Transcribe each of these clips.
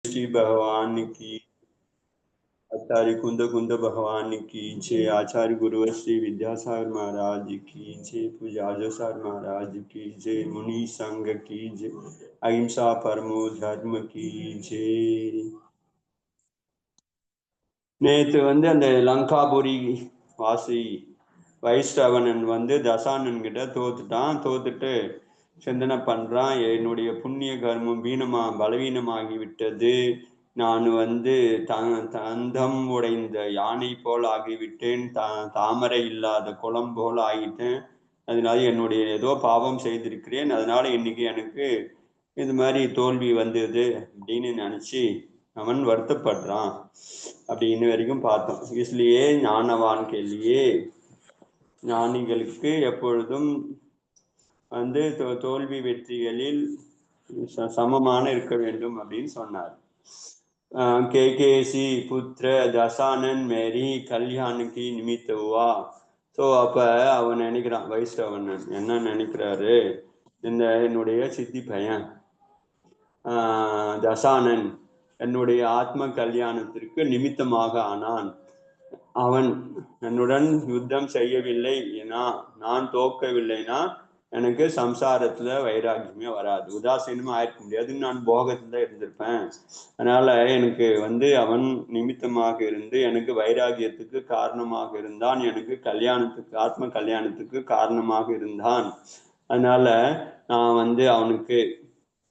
श्री भगवान की, आचार्य कुंद कुंद भगवान की जय, आचार्य गुरु श्री विद्यासागर महाराज की जय, पूज्य सर महाराज की जय, मुनि संघ की जय, अहिंसा परमो धर्म की जय. நேற்று அந்த லங்காபுரி வாசி வைஷ்ணவனன் தசானன் கிட்ட தோத்துட்டு சிந்தனை பண்றான். என்னுடைய புண்ணிய கர்மம் பலவீனமாகி விட்டது. நான் தந்தம் உடைந்த யானை போல் ஆகிவிட்டேன். தாமரை இல்லாத குளம் போல் ஆகிட்டேன். அதனால என்னுடைய ஏதோ பாவம் செய்திருக்கிறேன். அதனால இன்னைக்கு எனக்கு இது மாதிரி தோல்வி வந்தது அப்படின்னு நினைச்சு அவன் வருத்தப்படுறான் அப்படின்னு வரைக்கும் பார்த்தோம். इसलिए ஞானவான் கேள்வியே ஞானிகளுக்கு எப்பொழுதும் தோல்வி வெற்றிகளில் சமமான இருக்க வேண்டும் அப்படின்னு சொன்னார். கேகேசி புத்திர தசானன் மேரி கல்யாணுக்கு நிமித்த हुआ. ஸோ அப்ப அவன் நினைக்கிறான், வைஷ்ணவனன் என்ன நினைக்கிறாரு, என்னுடைய சித்தி பையன் தசானன் என்னுடைய ஆத்ம கல்யாணத்திற்கு நிமித்தமாக ஆனான். அவன் என்னுடன் யுத்தம் செய்யவில்லை, நான் தோக்கவில்லைனா எனக்கு சம்சாரத்துல வைராக்கியமே வராது, உதாசீனமா ஆயிருக்க முடியாது, நான் போகத்துல இருந்திருப்பேன். அதனால எனக்கு அவன் நிமித்தமாக இருந்து எனக்கு வைராகியத்துக்கு காரணமாக இருந்தான், எனக்கு ஆத்ம கல்யாணத்துக்கு காரணமாக இருந்தான். அதனால நான் அவனுக்கு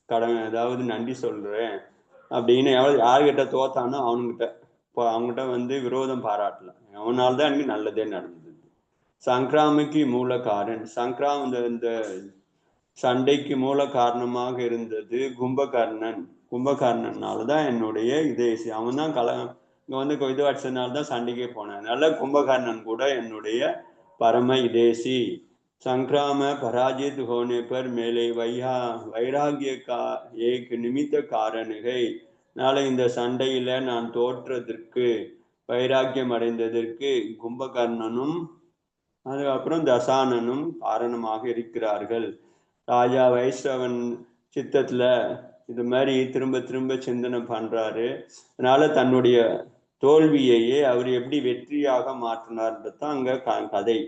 அதாவது நன்றி சொல்றேன் அப்படின்னு. யார்கிட்ட தோத்தானோ அவங்ககிட்ட விரோதம் பாராட்டல, அவனால்தான் எனக்கு நல்லதே நடந்தது. சங்கிராமிக்கு மூல காரணம், இந்த சண்டைக்கு மூல காரணமாக இருந்தது கும்பகர்ணனாலதான் என்னுடைய இதேசி. அவன் தான் இது அடிச்சதுனால்தான் சண்டைக்கே போனேன். அதனால கும்பகர்ணன் கூட என்னுடைய பரம இதேசி. संक्राम पराजित होने पर मेले வைராகிய एक நிமித்த காரணகை. நாளை இந்த சண்டையில நான் தோற்றதற்கு வைராக்கியம் அடைந்ததற்கு கும்பகர்ணனும் அதுக்கப்புறம் தசானனும் காரணமாக இருக்கிறார்கள். ராஜா வைஷ்ணவன் சித்தத்துல இது மாதிரி திரும்ப திரும்ப சிந்தனை பண்றாரு. அதனால தன்னுடைய தோல்வியையே அவர் எப்படி வெற்றியாக மாற்றினார்ன்றதான் அங்க கதை.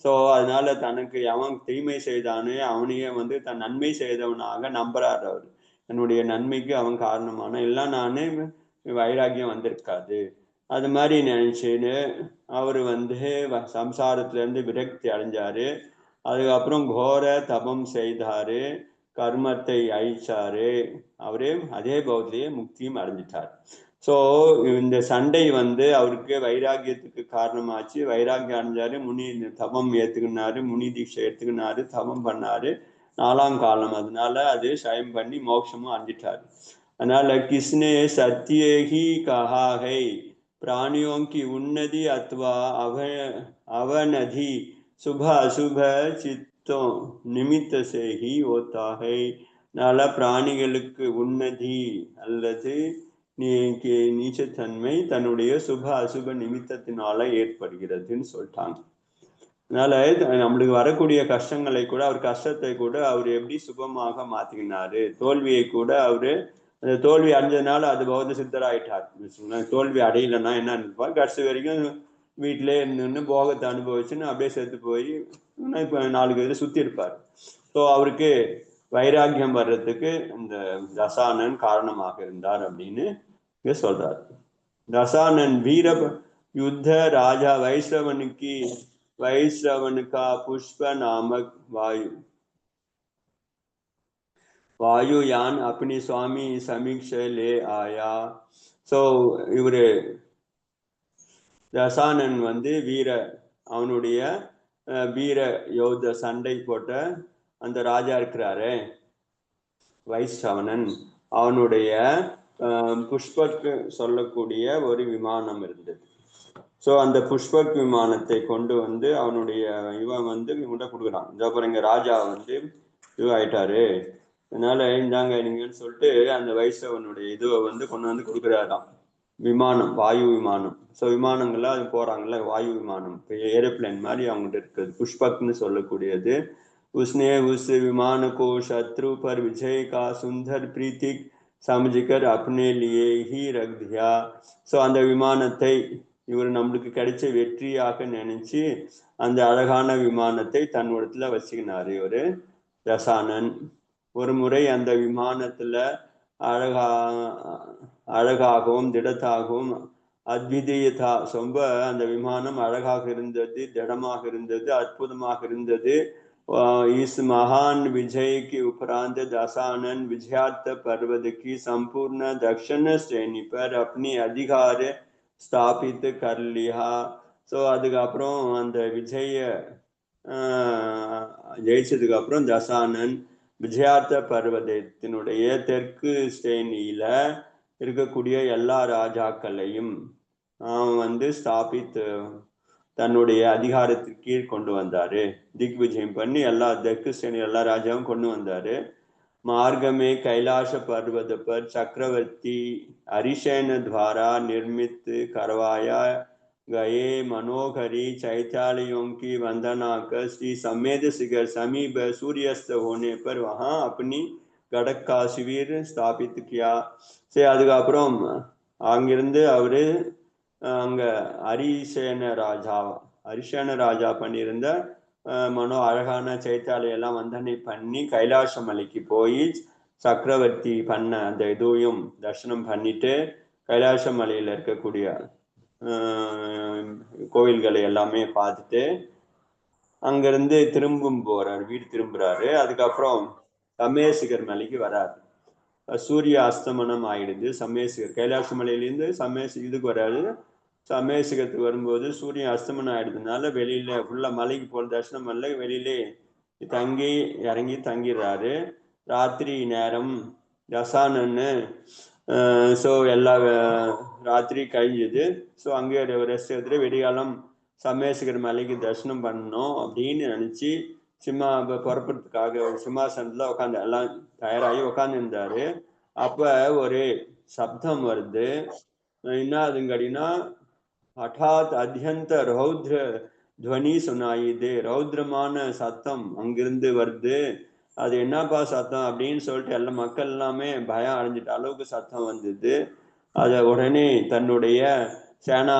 ஸோ அதனால தனக்கு அவன் தீமை செய்தானே அவனையே தன் நன்மை செய்தவனாக நம்புறாரு. அவர் என்னுடைய நன்மைக்கு அவன் காரணமான எல்லாம் நானே வைராக்கியம் வந்திருக்காது அது மாதிரி நினைச்சுன்னு அவர் சம்சாரத்துல இருந்து விரக்தி அடைஞ்சாரு. அதுக்கப்புறம் கோர தபம் செய்தாரு, கர்மத்தை அழிச்சாரு. அவரே அதே பௌத்திலேயே முக்தியும் அடைஞ்சிட்டார். ஸோ இந்த சண்டை அவருக்கு வைராக்கியத்துக்கு காரணமாச்சு. வைராக்கியம் அடைஞ்சாரு, முனி தபம் ஏத்துக்கினாரு, முனி தீட்சை எடுத்துக்கினாரு, தபம் பண்ணாரு 4ஆம் காலம். அதனால அது சயம் பண்ணி மோட்சமும் அடைஞ்சிட்டாரு. அதனால கிஸ்னே சத்தியேகி கஹாஹை प्राणियों की उन्नति अथवा अवनति शुभ अशुभ चित्तों निमित्त से ही होता है. नाला பிராணிகளுக்கு உன்னதி அல்லது நீச்சத்தன்மை தன்னுடைய சுப அசுப நிமித்தத்தினால ஏற்படுகிறதுன்னு சொல்லிட்டாங்க. அதனால நம்மளுக்கு வரக்கூடிய கஷ்டங்களை கூட அவர் கஷ்டத்தை கூட அவர் எப்படி சுபமாக மாத்திக்கினாரு, தோல்வியை கூட அவரு அந்த தோல்வி அடைஞ்சதுனால அது பௌத்த சித்தராயிட்டார். தோல்வி அடையலைன்னா என்ன இருப்பார், கடைசி வரைக்கும் வீட்டிலே இருந்து போகத்தை அனுபவிச்சுன்னு அப்படியே செத்து போய் இப்போ 4 பேர் சுத்தி இருப்பார். ஸோ அவருக்கு வைராக்கியம் வர்றதுக்கு இந்த தசானன் காரணமாக இருந்தார் அப்படின்னு சொல்றார். தசானன் வீர யுத்த ராஜா வைஷ்ணவனுக்கா புஷ்ப நாமக் வாயுயான் अपनी சுவாமி சமீக்ஷை லே ஆயா. ஸோ இவரு தசானன் அவனுடைய வீர யோத சண்டை போட்ட அந்த ராஜா இருக்கிறாரு வைஷ்ணவனன், அவனுடைய புஷ்பக்கு சொல்லக்கூடிய ஒரு விமானம் இருந்தது. ஸோ அந்த புஷ்பக் விமானத்தை கொண்டு அவனுடைய இவன் இவன்கிட்ட கொடுக்குறான். அப்புறம் இங்க ராஜா ஆயிட்டாரு, அதனால இந்தாங்க நீங்கன்னு சொல்லிட்டு அந்த வைஷ்ணவனுடைய இதுவை கொண்டு கொடுக்குறாராம். விமானம், வாயு விமானம். ஸோ விமானங்கள்லாம் அது போறாங்கல்ல, வாயு விமானம், இப்போ ஏரோப்ளைன் மாதிரி அவங்ககிட்ட இருக்குது, புஷ்பக்னு சொல்லக்கூடியது. उसने उस विमान को शत्रु पर विजय का सुंदर प्रतीक समझकर अपने लिए ही रख दिया. ஸோ அந்த விமானத்தை இவர் நம்மளுக்கு கிடைச்ச வெற்றியாக நினைச்சு அந்த அழகான விமானத்தை தன்னிடத்துல வச்சுக்கினாரு இவரு தசானன். ஒரு முறை அந்த விமானத்துல அழகாகவும் திடத்தாகவும் அத்விதீயதா, ரொம்ப அந்த விமானம் அழகாக இருந்தது, திடமாக இருந்தது, அற்புதமாக இருந்தது. इस महान विजय के उपरांत दशानन विजयात पर्वत की संपूर्ण दक्षिण श्रेणी पर अपनी अधिकार स्थापित कर लिया. ஸோ அதுக்கப்புறம் அந்த ஜெயிச்சதுக்கு அப்புறம் தசானன் விஜயார்த்த பர்வதத்தினுடைய தெற்கு ஸ்ரேணியில இருக்கக்கூடிய எல்லா ராஜாக்களையும் வந்து ஸ்தாபித்து தன்னுடைய அதிகாரத்திற்கு கீழ் கொண்டு வந்தாரு. திக் விஜயம் பண்ணி எல்லா தெற்கு ஸ்ரேணி எல்லா ராஜாவும் கொண்டு வந்தாரு. மார்கமே கைலாஷ पर्वत पर चक्रवर्ती हरिसेन द्वारा निर्मित करवाया गए मनोहरी चैत्यालयों की वंदना कर श्री समेत शिखर समीप सूर्यास्त होने पर वहां अपनी கடக் का शिविर स्थापित किया. சரி, அதுக்கப்புறம் அங்கிருந்து அவரு அங்க ஹரிசேன ராஜா பண்ணியிருந்த அழகான சைத்தாலையெல்லாம் வந்தனை பண்ணி கைலாச மலைக்கு போய் சக்கரவர்த்தி பண்ண அந்த இதுவையும் தரிசனம் பண்ணிட்டு கைலாச மலையில இருக்கக்கூடிய கோவில்களை எல்லாமே பார்த்துட்டு அங்கிருந்து வீடு திரும்புறாரு. அதுக்கப்புறம் சமயசிகர் மலைக்கு வராரு. சூரிய அஸ்தமனம் ஆயிடுது. சமயசிகர் கைலாச மலையிலேருந்து இதுக்கு வராது. சமயசிகத்துக்கு வரும்போது சூரியன் அஸ்தமனம் ஆயிடுறதுனால வெளியில ஃபுல்லா மலைக்கு போற தரிசனம் பண்ணல, வெளியிலே இறங்கி தங்கிடுறாரு. ராத்திரி நேரம் தசானன்னு ஸோ எல்லா ராத்திரி கழிஞ்சது. ஸோ அங்கே ரெஸ்ட் எடுத்துட்டு வெடிகாலம் சமயசிகர் மலைக்கு தரிசனம் பண்ணணும் அப்படின்னு நினைச்சு புறப்படுறதுக்காக சிம்மாசனத்துல உட்காந்து எல்லாம் தயாராகி உட்காந்து இருந்தாரு. அப்ப ஒரு சப்தம் வருது. என்ன அதுங்கடினா ஹட்டாத் அத்தியந்த ரௌத்ர துவனி சுனாயுது. ரௌத்ரமான சத்தம் அங்கிருந்து வருது. அது என்னப்பா சத்தம் அப்படின்னு சொல்லிட்டு எல்லா மக்கள் எல்லாமே பயம் அடைஞ்சிட்ட அளவுக்கு சத்தம் வந்தது. அதை உடனே தன்னுடைய சேனா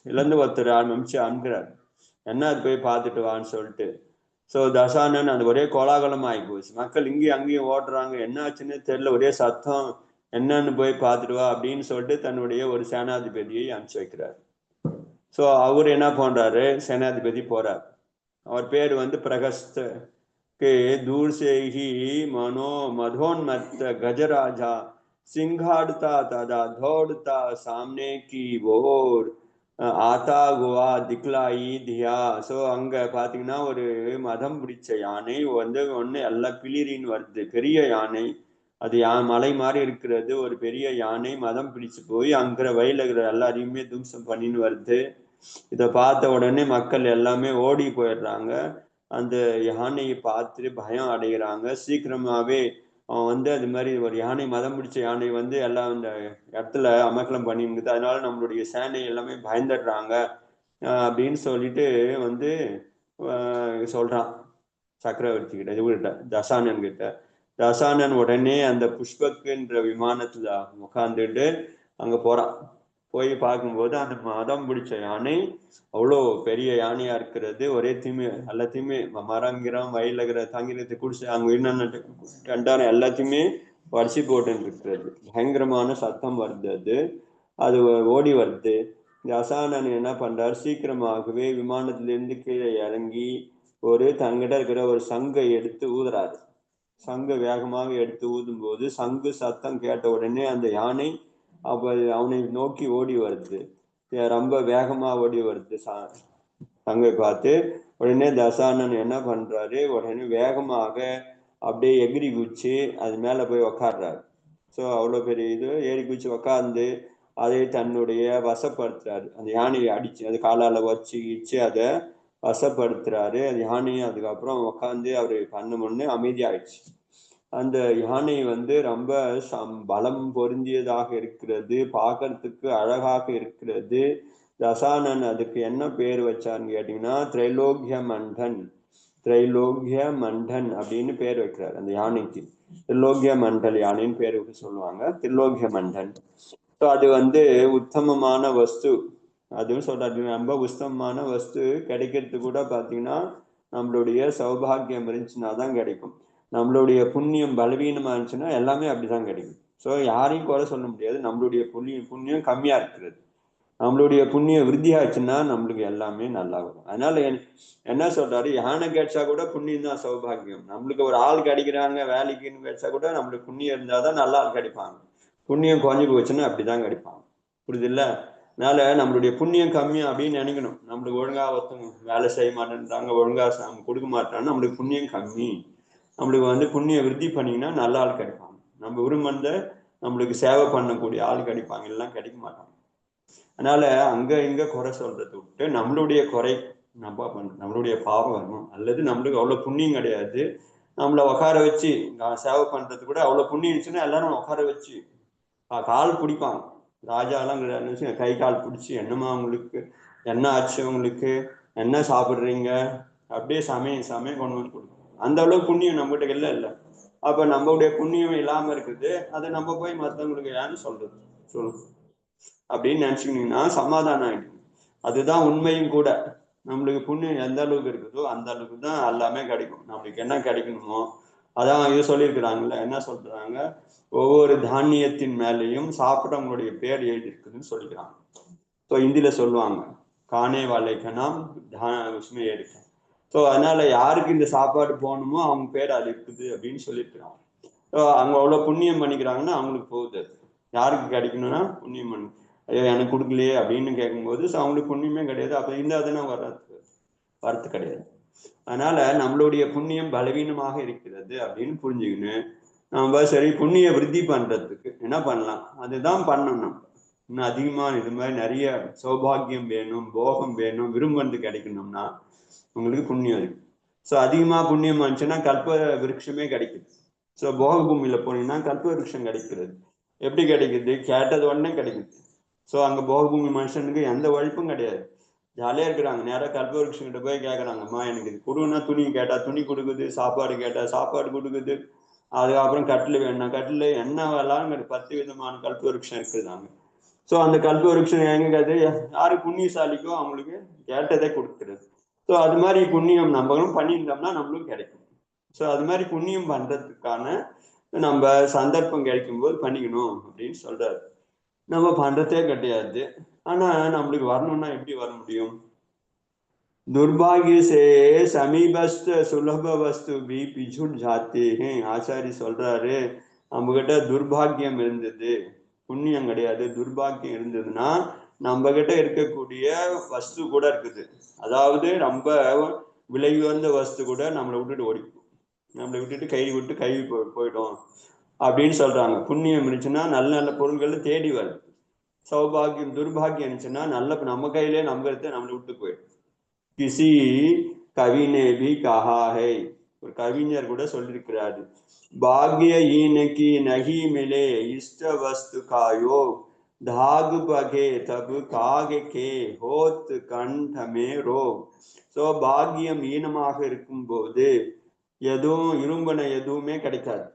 இழந்து ஒருத்தர் அனுப்புகிறார். என்ன அது போய் பார்த்துட்டு வான்னு சொல்லிட்டு. ஸோ தசானன் அது ஒரே கோலாகலம் ஆகி போச்சு. மக்கள் இங்கேயும் அங்கேயும் ஓடுறாங்க, என்ன ஆச்சுன்னு தெரியல, ஒரே சத்தம், என்னன்னு போய் பார்த்துட்டு வா அப்படின்னு சொல்லிட்டு தன்னுடைய ஒரு சேனாதிபதியை அனுப்பிச்சு வைக்கிறார். ஸோ அவர் என்ன பண்றாரு, சேனாதிபதி போறார். அவர் பேர் வந்து பிரகஸ்த. के दूर से ही मधोन्मत्त गजराजा सिंघाड़ता तथा दौड़ता सामने की ओर आता हुआ दिखलाई दिया. ஸோ அங்க பாத்தீங்கன்னா ஒரு மதம் பிடிச்ச யானை வந்து ஒன்று எல்லாம் பிளிரின்னு வருது. பெரிய யானை, அது மலை மாதிரி இருக்கிறது. ஒரு பெரிய யானை மதம் பிடிச்சு போய் அங்கிற வயல இருக்கிற எல்லாரையுமே தும்சம் பண்ணின்னு வருது. இதை பார்த்த உடனே மக்கள் எல்லாமே ஓடி போயிடுறாங்க. அந்த யானையை பார்த்துட்டு பயம் அடைகிறாங்க. சீக்கிரமாவே அவன் வந்து அது மாதிரி ஒரு யானை, மதம் பிடிச்ச யானை வந்து எல்லாம் இந்த இடத்துல அமக்கலம் பண்ணிருக்குது, அதனால நம்மளுடைய சேனை எல்லாமே பயந்துடுறாங்க அப்படின்னு சொல்லிட்டு வந்து சொல்றான் சக்கரவர்த்தி கிட்ட, இது தசானன் கிட்ட. தசானன் உடனே அந்த புஷ்பக்குன்ற விமானத்துல உட்காந்துட்டு அங்க போறான். போய் பார்க்கும்போது அந்த மதம் பிடிச்ச யானை அவ்வளோ பெரிய யானையா இருக்கிறது. ஒரே எல்லாத்தையுமே மரங்கிரம் வயலுகிற தங்கிறத குடிச்சு அங்க என்னென்ன எல்லாத்தையுமே வரிசை போட்டு இருக்கிறது. பயங்கரமான சத்தம் வருது. அது ஓடி வருது. தசானன் என்ன பண்றாரு, சீக்கிரமாகவே விமானத்திலிருந்து கீழே இறங்கி ஒரு தங்கிட்ட இருக்கிற ஒரு சங்கை எடுத்து ஊதுறாரு. சங்கு வேகமாக எடுத்து ஊதும் போது சங்கு சத்தம் கேட்ட உடனே அந்த யானை அப்ப அவனை நோக்கி ஓடி வருது. ரொம்ப வேகமா ஓடி வருது. சங்கை பார்த்து உடனே தசானன் என்ன பண்றாரு, உடனே வேகமாக அப்படியே எகிரி குச்சி அது மேல போய் உக்காடுறாரு. ஸோ அவ்வளோ பெரிய இது ஏறி குச்சி உக்காந்து அதை தன்னுடைய வசப்படுத்துறாரு. அந்த யானையை அடிச்சு அது காலால வச்சு அதை வசப்படுத்துறாரு. அது யானையும் அதுக்கப்புறம் உக்காந்து அவரு பண்ண முன்னே அமைதியாயிடுச்சு. அந்த யானை வந்து ரொம்ப பலம் பொருந்தியதாக இருக்கிறது, பார்க்கறதுக்கு அழகாக இருக்கிறது. தசானன் அதுக்கு என்ன பேர் வச்சான்னு கேட்டீங்கன்னா திரைலோக்கிய மண்டன் அப்படின்னு பேர் வைக்கிறார் அந்த யானைக்கு. திரிலோக்கிய மண்டல் யானைன்னு பேருக்கு சொல்லுவாங்க, திரிலோக்கிய மண்டல். ஸோ அது உத்தமமான வஸ்து, அதுவும் சொல்றாரு. ரொம்ப உத்தமமான வஸ்து கிடைக்கிறது கூட பார்த்தீங்கன்னா நம்மளுடைய சௌபாகியம் இருந்துச்சுன்னா தான் கிடைக்கும். நம்மளுடைய புண்ணியம் பலவீனமா இருந்துச்சுன்னா எல்லாமே அப்படிதான் கிடைக்கும். ஸோ யாரையும் குறை சொல்ல முடியாது. நம்மளுடைய புண்ணியம் கம்மியா இருக்கிறது, நம்மளுடைய புண்ணியம் விருத்தி ஆச்சுன்னா நம்மளுக்கு எல்லாமே நல்லா வரும். அதனால என்ன சொல்றாரு, யானை கிடைச்சா கூட புண்ணியம் தான் சௌபாகியம். நம்மளுக்கு ஒரு ஆள் கிடைக்கிறாங்க வேலைக்குன்னு கிடைச்சா கூட நம்மளுக்கு புண்ணியம் இருந்தாதான் நல்ல ஆள் கிடைப்பாங்க. புண்ணியம் குறைஞ்சு போச்சுன்னா அப்படிதான் கிடைப்பாங்க. புரியுது இல்ல? அதனால நம்மளுடைய புண்ணியம் கம்மி அப்படின்னு நினைக்கணும். நம்மளுக்கு ஒழுங்கா ஒருத்தவங்க வேலை செய்ய மாட்டேன்றாங்க, ஒழுங்கா கொடுக்க மாட்டான்னு நம்மளுக்கு புண்ணியம் கம்மி. நம்மளுக்கு புண்ணியம் விருத்தி பண்ணிங்கன்னா நல்ல ஆள் கிடைப்பாங்க. நம்ம விரும்பந்த நம்மளுக்கு சேவை பண்ணக்கூடிய ஆள் கிடைப்பாங்க, எல்லாம் கிடைக்க மாட்டாங்க. அதனால அங்க இங்க குறை சொல்றதை விட்டு நம்மளுடைய குறை நம்மளுடைய பாவம் வரணும், அல்லது நம்மளுக்கு அவ்வளவு புண்ணியம் கிடையாது, நம்மளை உட்கார வச்சு சேவை பண்றது கூட அவ்வளவு புண்ணியம் இருந்துச்சுன்னா எல்லாரும் உட்கார வச்சு கால் பிடிப்பாங்க. ராஜாலாம் கை கால் பிடிச்சி, என்னம்மா உங்களுக்கு என்ன ஆச்சு, உங்களுக்கு என்ன சாப்பிட்றீங்க, அப்படியே சமயம் கொண்டு வந்து கொடுக்கும். அந்த அளவுக்கு புண்ணியம் நம்மகிட்ட இல்லை. அப்ப நம்மளுடைய புண்ணியம் இல்லாம இருக்குது, அதை நம்ம போய் மற்றவங்களுக்கு ஏன்னு சொல்றது சொல்லு அப்படின்னு நினைச்சுக்கிட்டீங்கன்னா சமாதானம் ஆயிடும். அதுதான் உண்மையும் கூட. நம்மளுக்கு புண்ணியம் எந்த அளவுக்கு இருக்குதோ அந்த அளவுக்கு தான் எல்லாமே கிடைக்கும். நம்மளுக்கு என்ன கிடைக்கணுமோ அதான் இது சொல்லியிருக்கிறாங்கல்ல, என்ன சொல்றாங்க, ஒவ்வொரு தானியத்தின் மேலேயும் சாப்பிட்றவங்களுடைய பேர் எழுதி இருக்குதுன்னு சொல்லிக்கிறாங்க. ஸோ ஹிந்தியில சொல்லுவாங்க, கானே வாழைக்கு நாம் உஸ்மே இருக்கு. ஸோ அதனால யாருக்கு இந்த சாப்பாடு போகணுமோ அவங்க பேர் அது இருக்குது அப்படின்னு சொல்லியிருக்கிறாங்க. ஸோ அவங்க அவ்வளோ புண்ணியம் பண்ணிக்கிறாங்கன்னா அவங்களுக்கு போகுது. யாருக்கு கிடைக்கணும்னா புண்ணியம் பண்ணி, ஐயோ எனக்கு கொடுக்கலையே அப்படின்னு கேட்கும்போது அவங்களுக்கு புண்ணியமே கிடையாது. அப்போ இந்த அதெல்லாம் வரத்து கிடையாது. அதனால நம்மளுடைய புண்ணியம் பலவீனமாக இருக்கிறது அப்படின்னு புரிஞ்சுக்கின்னு நம்ம சரி புண்ணிய விருத்தி பண்றதுக்கு என்ன பண்ணலாம், அதுதான் பண்ணணும். நம்ம இன்னும் அதிகமா இது மாதிரி நிறைய சௌபாகியம் வேணும், போகம் வேணும், விரும்புறது கிடைக்கணும்னா உங்களுக்கு புண்ணியம் இருக்கு. ஸோ அதிகமா புண்ணியம் வந்துச்சுன்னா கல்ப விருட்சமே கிடைக்குது. ஸோ போக பூமியில போனீங்கன்னா கல்ப விருட்சம் கிடைக்கிறது. எப்படி கிடைக்குது, கேட்டது உடனே கிடைக்குது. ஸோ அங்க போக பூமி மனுஷனுக்கு எந்த உழைப்பும் கிடையாது, ஜாலியா இருக்கிறாங்க. நேரம் கல்பவருஷன் கிட்ட போய் கேட்கறாங்கம்மா எனக்கு இது கொடுன்னா, துணி கேட்டா துணி கொடுக்குது, சாப்பாடு கேட்டா சாப்பாடு கொடுக்குது, அதுக்கப்புறம் கட்டில் வேணும்னா கட்டில், என்ன வேலாம் 10 விதமான கல்பவருஷம் இருக்குதாங்க. ஸோ அந்த கல்பவருஷம் எங்க அது யாரு புண்ணியசாலிக்கோ அவங்களுக்கு கேட்டதே கொடுக்கிறது. ஸோ அது மாதிரி புண்ணியம் நம்மளும் பண்ணியிருந்தோம்னா நம்மளும் கிடைக்கும். ஸோ அது மாதிரி புண்ணியம் பண்றதுக்கான நம்ம சந்தர்ப்பம் கிடைக்கும் போது பண்ணிக்கணும் அப்படின்னு சொல்றாரு. நம்ம பண்றதே கிடையாது. ஆனா நம்மளுக்கு வரணும்னா எப்படி வர முடியும்? दुर्भाग्य से समीपस्थ सुलभ वस्तु भी पिछुट जाते हैं. ஆச்சாரி சொல்றாரு, நம்ம கிட்ட துர்பாகியம் இருந்தது, புண்ணியம் கிடையாது, துர்பாகியம் இருந்ததுன்னா நம்ம கிட்ட இருக்கக்கூடிய வஸ்து கூட இருக்குது, அதாவது ரொம்ப விலை உயர்ந்த வஸ்து கூட நம்மளை விட்டுட்டு ஓடிக்கும், நம்மளை விட்டுட்டு கை விட்டு கை போயிடும் அப்படின்னு சொல்றாங்க. புண்ணியம் இருந்துச்சுன்னா நல்ல நல்ல பொருள்களை தேடி வருது. சௌபாகியம் துர்பாகியம் இருந்துச்சுன்னா நல்ல நம்ம கையிலே நம்மளை விட்டு போயிடும். किसी कवि ने भी कहा है, ஒரு கவிஞர் கூட சொல்லியிருக்கிறாரு, भाग्यहीन की नहीं मिले इष्ट वस्तु का योग, धाग पगे तब काग के होत कंठ में रोग. ஸோ பாக்கியம் ஈனமாக இருக்கும் போது எதுவும் இரும்பன எதுவுமே கிடைக்காது.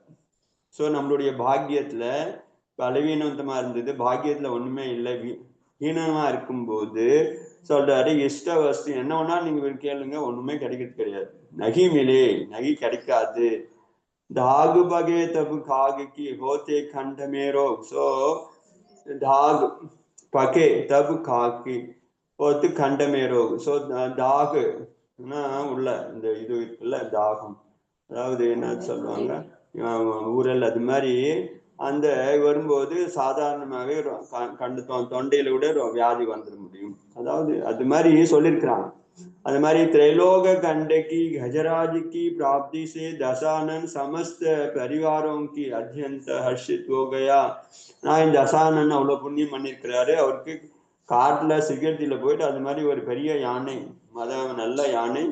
ஸோ நம்மளுடைய பாக்கியத்துல பலவீனமா இருந்தது, பாக்கியத்துல ஒண்ணுமே இல்லை, ஈனமா இருக்கும்போது சொல்றாரு, இஷ்ட வஸ்து என்ன வேணா நீங்க கேளுங்க, ஒண்ணுமே கிடைக்கிறது கிடையாது. நகி மிலே, நகி கிடைக்காது. தாகு பகே தபு காகி ஹோத்தே கண்ட மேரோ. ஸோ தாகு பகே தபு காக்கி ஹோத்து கண்ட மேரோ. ஸோ தாகு உள்ள இந்த இது இருக்குல்ல தாகம், அதாவது என்ன சொல்லுவாங்க ஊரல், அது மாதிரி அந்த வரும்போது சாதாரணமாகவே தொண்டையில விட வியாதி வந்துட முடியும். அதாவது அது மாதிரி சொல்லியிருக்கிறாங்க. அது மாதிரி திரைலோக கண்டகி गजराज की प्राप्ति से दशानन समस्त परिवारों की अत्यंत हर्षित हो गया. நான் தசானன் அவ்வளவு புண்ணியம் பண்ணியிருக்கிறாரு, அவருக்கு காட்டுல சிகரெட்டில போயிட்டு அது மாதிரி ஒரு பெரிய யானை, நல்ல யானை,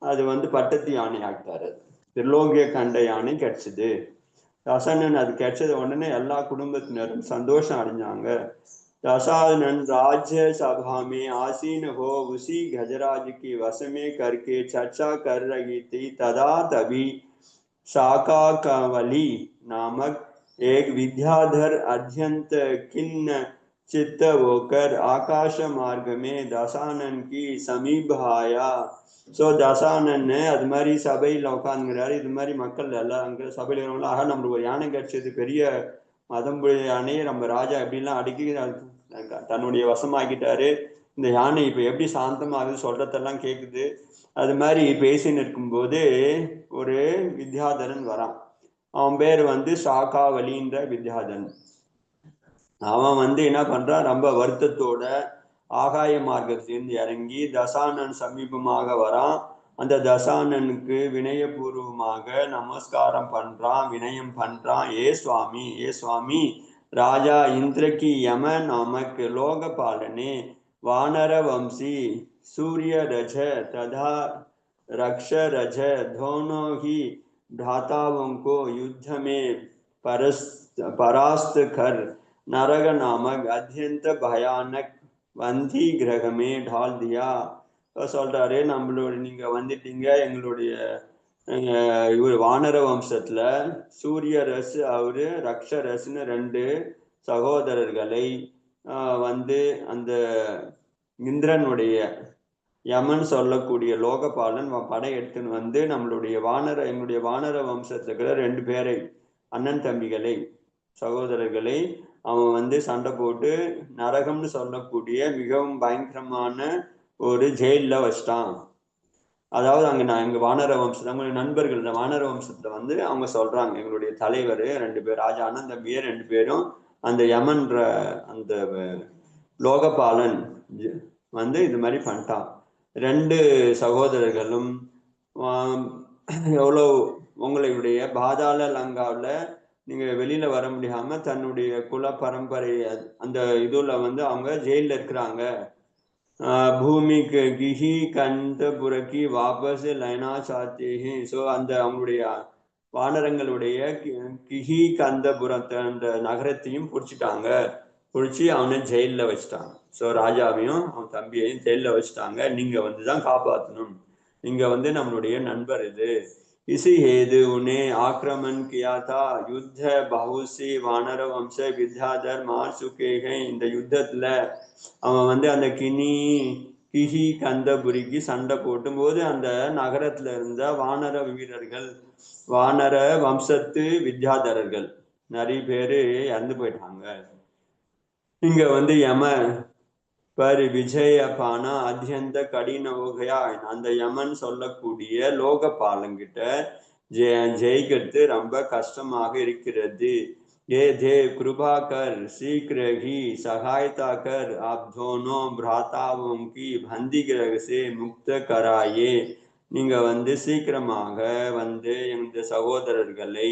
அது பட்டத்து யானை ஆகிட்டாரு. திரிலோகிய கண்ட யானை கிடைச்சது. தசானன் அது கிடைச்சது உடனே எல்லா குடும்பத்தினரும் சந்தோஷம் அடைஞ்சாங்க. दशानन राज्य सभा में आसीन हो उसी गजराज की वश में करके चर्चा कर रही थी. तदा तभी शाका कवली नामक एक विद्याधर अत्यंत खिन्न चित्त होकर आकाश मार्ग में दशानन की समीप आया. ஸோ தசானன்னு அது மாதிரி சபையில் உட்காந்துங்கிறாரு. இது மாதிரி மக்கள் எல்லாம் அங்கே சபையில் இருக்கிறவங்களாக நம்மளுக்கு ஒரு யானை கிடைச்சது, பெரிய மதம்புழி யானையை நம்ம ராஜா எப்படிலாம் அடக்கி தன்னுடைய வசமாக்கிட்டாரு. இந்த யானை இப்போ எப்படி சாந்தமாகுது, சொல்றதெல்லாம் கேட்குது. அது மாதிரி பேசின்னு இருக்கும்போது ஒரு வித்யாதரன் வரான். அவன் பேர் வந்து சாகாவலின்ற வித்யாதரன். அவன் வந்து என்ன பண்றான், ரொம்ப வருத்தத்தோட ஆகாய மார்க்கத்திலிருந்து இறங்கி தசானன் சமீபமாக வரான். அந்த தசானனுக்கு வினயபூர்வமாக நமஸ்காரம் பண்றான், வினயம் பண்றான். ஏ சுவாமி, ஏ சுவாமி, ராஜா இந்திரகி யம நாமக் லோகபாலனே वानर वंशी सूर्य रज तथा रक्ष रज दोनों ही भ्राताओं को युद्ध में परास्त कर नरक नामक अत्यंत भयानक वंदी ग्रह में ढाल दिया. சொல்றாரு, நம்மளோட நீங்க வந்துட்டீங்க, எங்களுடைய இவர் வானர வம்சத்துல சூரியரசு அவரு ரக்ஷரசுன்னு 2 சகோதரர்களை வந்து அந்த இந்திரனுடைய யமன் சொல்லக்கூடிய லோகபாலன் படை எடுத்துன்னு வந்து எங்களுடைய வானர வம்சத்துல இருக்கிற 2 பேரை, அண்ணன் தம்பிகளை, சகோதரர்களை அவன் வந்து சண்டை போட்டு நரகம்னு சொல்லக்கூடிய மிகவும் பயங்கரமான ஒரு ஜெயில வச்சிட்டான். அதாவது எங்க வானர வம்சத்துல அவங்களுடைய நண்பர்கள் வானர வம்சத்துல வந்து அவங்க சொல்றாங்க, எங்களுடைய தலைவர் 2 பேர், ராஜா அண்ணன் தம்பியே 2 பேரும் அந்த யமன்ற அந்த லோகபாலன் வந்து இது மாதிரி பண்ணிட்டான். 2 சகோதரர்களும் எவ்வளோ உங்களுடைய பாதாள லங்காவில் நீங்க வெளியில வர முடியாம தன்னுடைய குல பரம்பரை அந்த இதுல வந்து அவங்க ஜெயில இருக்கிறாங்க. பூமிக்கு கிஹி கந்தபுரக்கி வாபஸ் லைனா சாத்தே. ஸோ அந்த அவங்களுடைய வானரங்களுடைய கிஹி கந்தபுரத்தை அந்த நகரத்தையும் பிடிச்சிட்டாங்க. பிடிச்சி அவனை ஜெயில வச்சுட்டாங்க. ஸோ ராஜாவையும் அவன் தம்பியையும் ஜெயில வச்சுட்டாங்க. நீங்க வந்துதான் காப்பாற்றணும், நீங்க வந்து நம்மளுடைய நண்பர். இது इसी हेतु उन्हें आक्रमण किया था. युद्ध बहुत सी वानर वंश विद्याधर मार चुके हैं. இந்த யுத்தத்துல அவன் வந்து அந்த கிஹி கந்தபுரிக்கு சண்டை போட்டும்போது அந்த நகரத்துல இருந்த வானர வீரர்கள், வானர வம்சத்து வித்யாதரர்கள் நிறைய பேரு இறந்து போயிட்டாங்க. இங்க வந்து யம पर विजय पाना अत्यंत कठिन हो गया. அந்த யமன் சொல்லக்கூடிய லோகபாலங்கிட்ட ஜெயிக்கிறது ரொம்ப கஷ்டமாக இருக்கிறது. ये देव कृपा कर शीघ्र ही सहायता कर आप दोनों भ्राताओं की बंदी ग्रह से मुक्त कराये. நீங்க வந்து சீக்கிரமாக வந்து இந்த சகோதரர்களை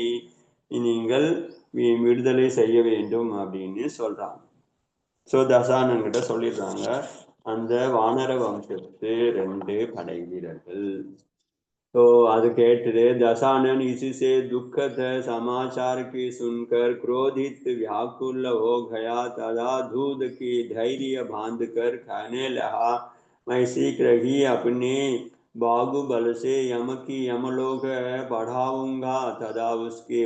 நீங்கள் விடுதலை செய்ய வேண்டும் அப்படின்னு சொல்றாங்க. ஸோ தசானன்கிட்ட சொல்லிடுறாங்க அந்த வானர வம்சத்து 2 படை வீரர்கள். तो அது கேட்டது दशानन इसी से दुखद समाचार की सुनकर क्रोधित व्याकुल हो गया. तथा दूध की धैर्य बांध कर कहने लगा, मैं शीघ्र ही अपने बाहुबल से यम की यमलोक बढ़ाऊंगा तथा उसके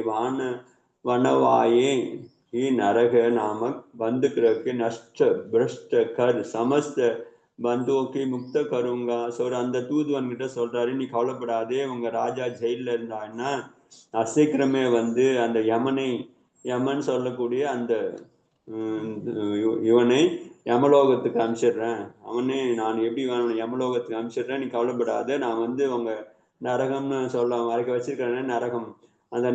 वनवाये ही नरक नामक बंद ग्रह के नष्ट भ्रष्ट कर समस्त பந்துவுக்கு முக்த கருங்க. அந்த தூதுவன் கிட்ட சொல்றாரு, நீ கவலைப்படாதே, உங்க ராஜா ஜெயில இருந்தான்னா சீக்கிரமே வந்து அந்த யமன் சொல்லக்கூடிய அந்த இவனை யமலோகத்துக்கு அனுப்பிச்சிடுறேன். அவனே நான் எப்படி யமலோகத்துக்கு அனுப்பிச்சிடுறேன், நீ கவலைப்படாத. நான் வந்து உங்க நரகம்னு சொல்ல வரைக்கும் வச்சிருக்கிறேன் நரகம். அந்த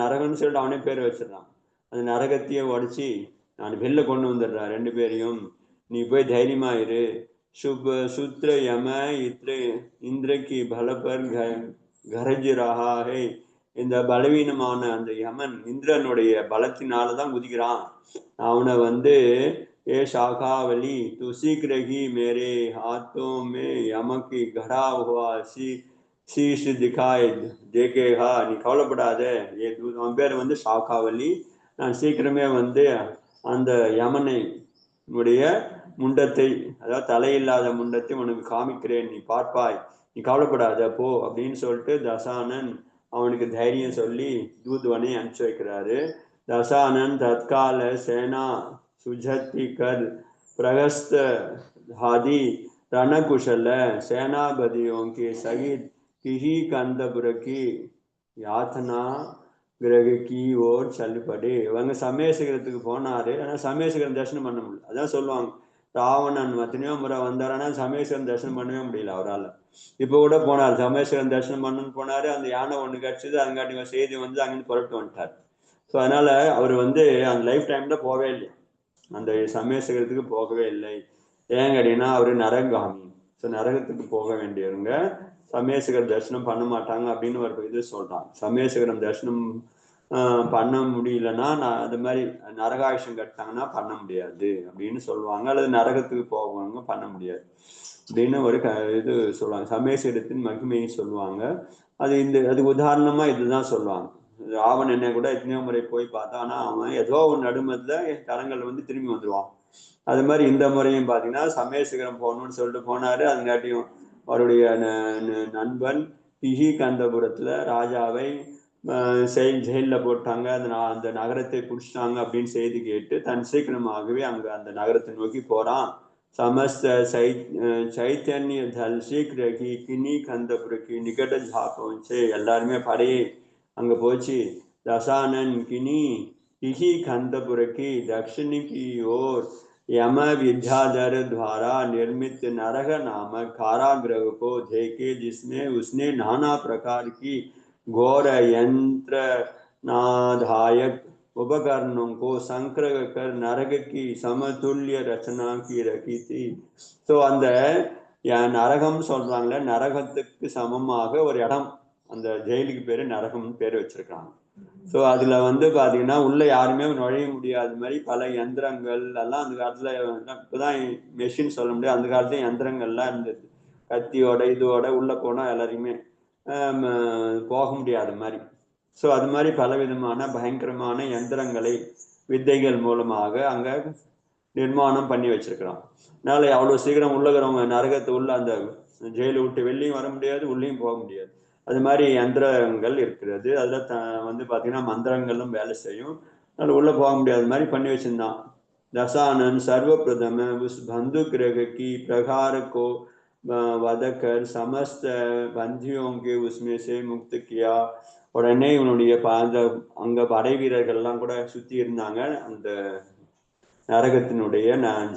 நரகம்னு சொல்லிட்டு அவனே பேர் வச்சிடறான். அந்த நரகத்தையே உடைச்சி நான் வெளில கொண்டு வந்துடுறேன் 2 பேரையும். நீ போய் தைரியமா இரு. शुभ सूत्र यम इंद्र की बल पर गरज रहा है. இந்த பலவீனமான அந்த யமன் இந்திரனுடைய பலத்தினாலதான் குதிக்கிறான். அவனை வந்து ஏ शाखावली तू शीघ्र ही मेरे हाथों में यम की गड़ा हुआ शीश दिखाई देखेगा. நீ கவலைப்படாத, அவன் பேர் வந்து शाखावली. நான் சீக்கிரமே வந்து அந்த யமனை உடைய முண்டத்தை, அதாவது தலையில்லாத முண்டத்தை உனக்கு காமிக்கிறேன், நீ பார்ப்பாய், நீ கவலைப்படாத போ அப்படின்னு சொல்லிட்டு தசானன் அவனுக்கு தைரியம் சொல்லி தூதுவனை அனுப்பிச்சு வைக்கிறாரு. தசானன் தற்கால சேனா சுஜத்தி கர் பிரகஸ்த हादी रणकुशल सेनापतियों के सहित किसी कंदपुर की யாத்தனா கிரகி ஓர் சல்லுப்படி. இவங்க சமயசிகரத்துக்கு போனாரு. ஆனால் சமயசிகரம் தரிசனம் பண்ண முடியல. அதான் சொல்லுவாங்க, ராவணன் எத்தனையோ முறை வந்தாருன்னா சமயசிகரம் தரிசனம் பண்ணவே முடியல அவரால். இப்போ கூட போனார், சமயசிகரம் தரிசனம் பண்ணணும்னு போனாரு. அந்த யானை ஒன்று கிடச்சிது. அதுங்காட்டி செய்தி வந்து அங்கிருந்து புறப்பட்டு வந்துட்டார். ஸோ அதனால அவர் வந்து அந்த லைஃப் டைம்ல போவே இல்லை, அந்த சமயசிகரத்துக்கு போகவே இல்லை. ஏன் கேட்டீங்கன்னா அவரு நரகாமி. ஸோ நரகத்துக்கு போக வேண்டியவங்க சமயசிகரம் தரிசனம் பண்ண மாட்டாங்க அப்படின்னு ஒரு இது சொல்றான். சமயசிகரம் தரிசனம் பண்ண முடியலன்னா நான் அது மாதிரி நரகாயுஷம் கட்டாங்கன்னா பண்ண முடியாது அப்படின்னு சொல்லுவாங்க. அல்லது நரகத்துக்கு போவாங்க பண்ண முடியாது அப்படின்னு ஒரு இது சொல்லுவாங்க. சமயசிகரத்தின் மகிமையை சொல்லுவாங்க. அதுக்கு உதாரணமா இதுதான் சொல்லுவாங்க. ராவன் என்ன கூட எத்தனையோ முறை போய் பார்த்தா, ஆனா அவன் ஏதோ ஒரு நடுமத்துல தலங்கள் வந்து திரும்பி வந்துடுவான். அது மாதிரி இந்த முறையும் பார்த்தீங்கன்னா சமயசிகரம் போகணும்னு சொல்லிட்டு போனாரு. அதுங்காட்டியும் அவருடைய நண்பன் கந்தபுரத்துல ராஜாவை ஜெயிலில் போட்டாங்க, அந்த நகரத்தை பிடிச்சிட்டாங்க அப்படின்னு செய்தி கேட்டு தன் சீக்கிரமாகவே அங்க அந்த நகரத்தை நோக்கி போறான். समस्त चैतन्य धल शीघ्र की किन्नी कंदपुर की निकट जा पहुंचे. எல்லாருமே படையை அங்க போச்சு. दशानन किन्नी इही कंदपुर की दक्षिण की ओर यम विद्याधर द्वारा निर्मित नरक नामक कारागृह को देखे, जिसमें उसने नाना प्रकार की घोर यंत्र नादायक उपकरणों को संक्रग कर नरक की समतुल्य रचना की रखी थी. ஸோ அந்த நரகம் சொல்றாங்களே, நரகத்துக்கு சமமாக ஒரு இடம், அந்த ஜெயிலுக்கு பேரு நரகம்னு பேர் வச்சிருக்காங்க. ஸோ அதுல வந்து பாத்தீங்கன்னா உள்ள யாருமே நுழைய முடியாத மாதிரி பல யந்திரங்கள் எல்லாம் அந்த காலத்துல, இப்பதான் மெஷின் சொல்ல முடியாது, அந்த காலத்துல யந்திரங்கள்லாம் இருந்தது. கத்தியோட இதோட உள்ள போனா எல்லாரையுமே போக முடியாத மாதிரி. ஸோ அது மாதிரி பலவிதமான பயங்கரமான யந்திரங்களை வித்தைகள் மூலமாக அங்க நிர்மாணம் பண்ணி வச்சிருக்கிறான். அதனால அவ்வளவு சீக்கிரம் உள்ளகிறவங்க நரகத்தை உள்ள அந்த ஜெயிலை விட்டு வெளியும் வர முடியாது, உள்ளேயும் போக முடியாது. அது மாதிரி யந்திரங்கள் இருக்கிறது. அதுல வந்து பாத்தீங்கன்னா மந்திரங்களும் வேலை செய்யும். அதனால உள்ள போக முடியாத மாதிரி பண்ணி வச்சிருந்தான். दशानन सर्वप्रथम उस बंधु ग्रह की प्रहार को वधकर समस्त बंदियों के उसमें से मुक्त किया. உடனே இவனுடைய அங்க படை வீரர்கள்லாம் கூட சுத்தி இருந்தாங்க அந்த நரகத்தினுடைய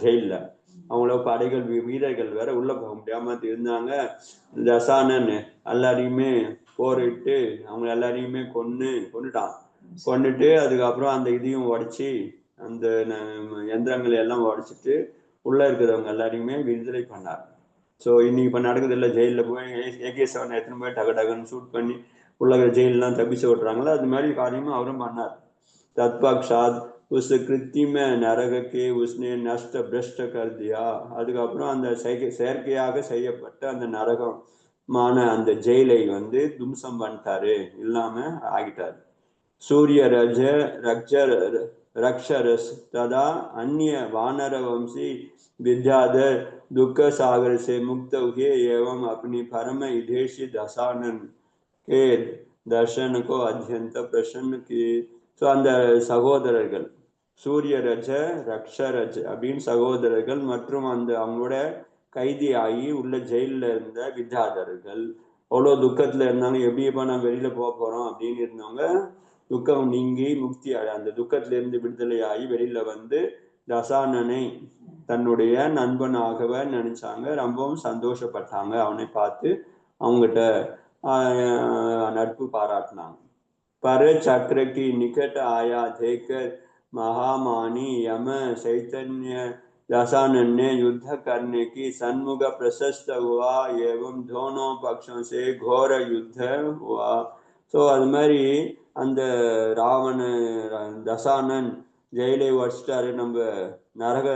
ஜெயில. அவங்கள படைகள் வீரர்கள் வேற உள்ள போக முடியாம இருந்தாங்க. தசானன் எல்லாரையுமே போரிட்டு அவங்க எல்லாரையுமே கொன்னுட்டு அதுக்கப்புறம் அந்த இதையும் உடைச்சி அந்த யந்திரங்களை எல்லாம் உடைச்சிட்டு உள்ள இருக்கிறவங்க எல்லாரையுமே விடுதலை பண்ணார். ஸோ இன்னைக்கு இப்ப நடக்குது இல்லை, ஜெயிலில் போய் AK-7 எத்தனை போய் டக்குன்னு ஷூட் பண்ணி உள்ள ஜெயிலெலாம் தப்பிச்சு விட்றாங்களோ அது மாதிரி காரியமும் அவரும் பண்ணார். தத்பக்ஷாத் उस कृत्रिम नरक के उसने नष्ट भ्रष्ट कर दिया. அதுக்கப்புறம் அந்த செயற்கையாக செய்யப்பட்ட அந்த நரகமான அந்த ஜெயிலை வந்து தும்சம் பண்ணிட்டாரு, இல்லாம ஆகிட்டாரு. सूर्य रज रक्षरस तथा अन्य वानर वंशी विद्याधर दुख सागर से मुक्त हुए एवं अपनी परम हितैषी दशानन के दर्शन को अत्यंत प्रसन्न किए. ஸோ அந்த சகோதரர்கள் சூரியரஜ ரக்ஷரஜ் அப்படின்னு சகோதரர்கள் மற்றும் அந்த அவங்களோட கைதி ஆகி உள்ள ஜெயிலில் இருந்த வித்யாதரர்கள் அவ்வளோ துக்கத்துல இருந்தாங்க. எப்படிப்பா நான் வெளியில போறோம் அப்படின்னு இருந்தவங்க துக்கம் நீங்கி முக்தி அந்த துக்கத்துல இருந்து விடுதலை ஆகி வெளியில வந்து தசானனை தன்னுடைய நண்பனாகவே நினைச்சாங்க. ரொம்பவும் சந்தோஷப்பட்டாங்க. அவனை பார்த்து அவங்ககிட்ட நட்பு பாராட்டினாங்க. पर चक्र की निकट आया देखकर महामानी यम चैतन्य दशानन ने युद्ध करने की सन्मुख प्रशस्त हुआ एवं दोनों पक्षों से घोर युद्ध हुआ. ஸோ அது மாதிரி அந்த ராவண தசானன் ஜெயிலை உடச்சிட்டாரு, நம்ம நரக